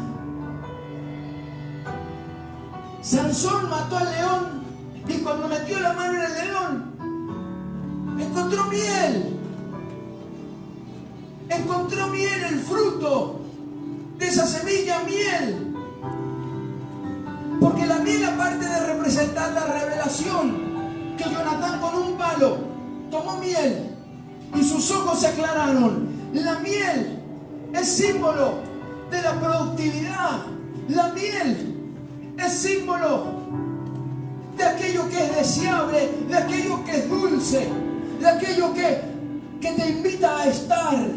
B: Sansón mató al león y cuando metió la mano en el león encontró miel. Encontró miel, el fruto de esa semilla, miel. Porque la miel, aparte de representar la revelación, que Jonatán con un palo tomó miel y sus ojos se aclararon. La miel es símbolo de la productividad. La miel es símbolo de aquello que es deseable, de aquello que es dulce, de aquello que te invita a estar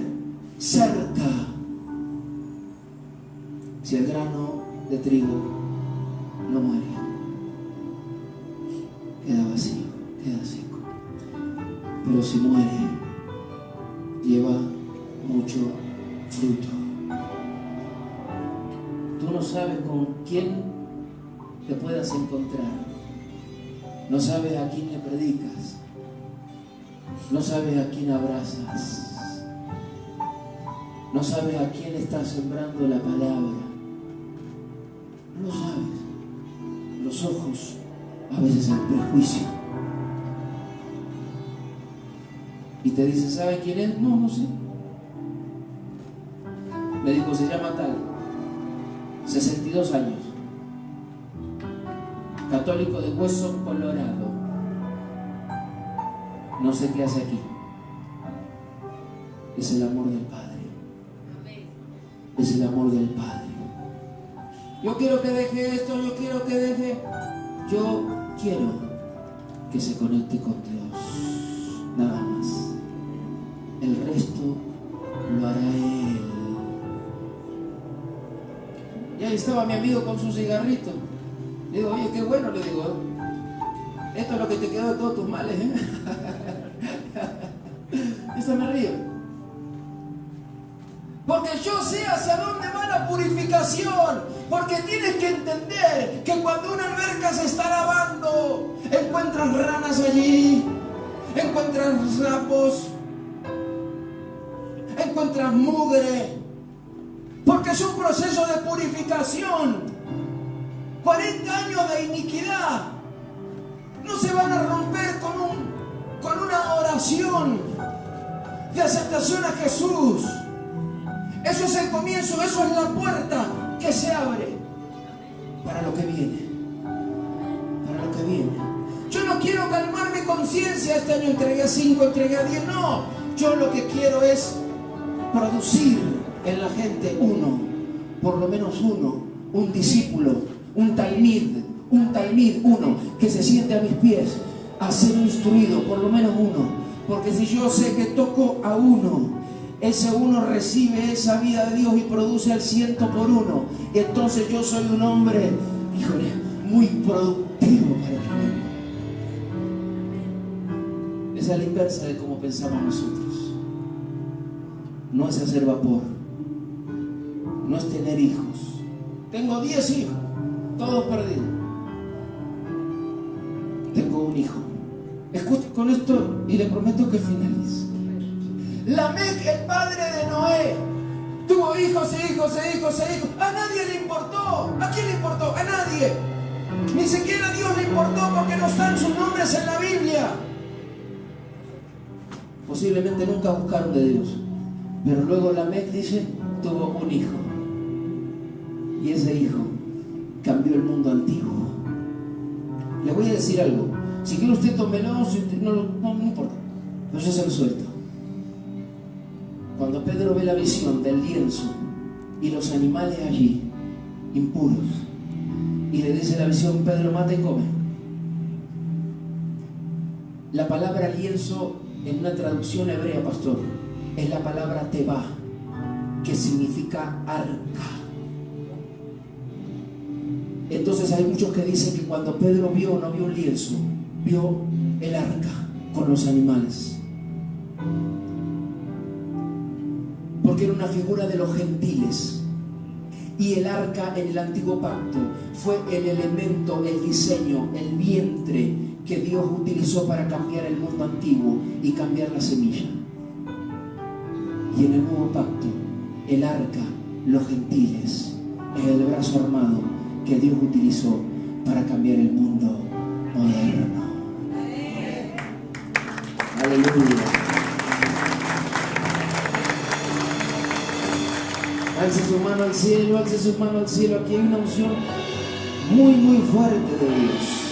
B: cerca. Si el grano de trigo no muere, queda vacío, queda seco. Pero si muere, lleva mucho fruto. Tú no sabes con quién te puedas encontrar. No sabes a quién le predicas. No sabes a quién abrazas. No sabes a quién estás sembrando la palabra. No lo sabes. Los ojos, a veces el prejuicio. Y te dice, ¿sabe quién es? No, no sé. Me dijo, se llama tal. 62 años. Católico de hueso colorado. No sé qué hace aquí. Es el amor del Padre. Es el amor del Padre. Yo quiero que deje esto, yo quiero que deje. Yo quiero que se conecte con Dios. Nada más. El resto lo hará Él. Y ahí estaba mi amigo con su cigarrito. Le digo, oye, qué bueno, le digo. Esto es lo que te quedó de todos tus males, ¿eh? Y se me ríe. Porque yo sé hacia dónde va la purificación. Porque tienes que entender que cuando una alberca se está lavando, encuentras ranas allí, encuentras sapos, encuentras mugre. Porque es un proceso de purificación. 40 años de iniquidad no se van a romper con una oración de aceptación a Jesús. Eso es el comienzo, eso es la puerta que se abre para lo que viene. Para lo que viene. Yo no quiero calmar mi conciencia. Este año entregué 5, entregué 10. No, yo lo que quiero es producir en la gente uno, por lo menos uno, un discípulo, un talmid, uno que se siente a mis pies a ser instruido, por lo menos uno. Porque si yo sé que toco a uno, ese uno recibe esa vida de Dios y produce al 100 por 1. Y entonces yo soy un hombre, híjole, muy productivo para el reino. Esa es la inversa de cómo pensamos nosotros. No es hacer vapor, no es tener hijos. Tengo 10 hijos, todos perdidos. Tengo un hijo. Escuche con esto y le prometo que finalizo. Lamec, el padre de Noé, tuvo hijos e hijos e hijos e hijos. A nadie le importó. ¿A quién le importó? A nadie. Ni siquiera a Dios le importó porque no están sus nombres en la Biblia. Posiblemente nunca buscaron de Dios. Pero luego Lamec dice, tuvo un hijo. Y ese hijo cambió el mundo antiguo. Le voy a decir algo. Si quiere usted tómelo, no importa. Pero yo se lo suelto. Cuando Pedro ve la visión del lienzo y los animales allí, impuros, y le dice la visión, Pedro, mata y come. La palabra lienzo en una traducción hebrea, pastor, es la palabra teba, que significa arca. Entonces hay muchos que dicen que cuando Pedro no vio un lienzo, vio el arca con los animales, porque era una figura de los gentiles. Y el arca en el antiguo pacto fue el elemento, el diseño, el vientre que Dios utilizó para cambiar el mundo antiguo y cambiar la semilla. Y en el nuevo pacto, el arca, los gentiles, es el brazo armado que Dios utilizó para cambiar el mundo moderno. Aleluya. Alce su mano al cielo, alce su mano al cielo. Aquí hay una unción muy, muy fuerte de Dios.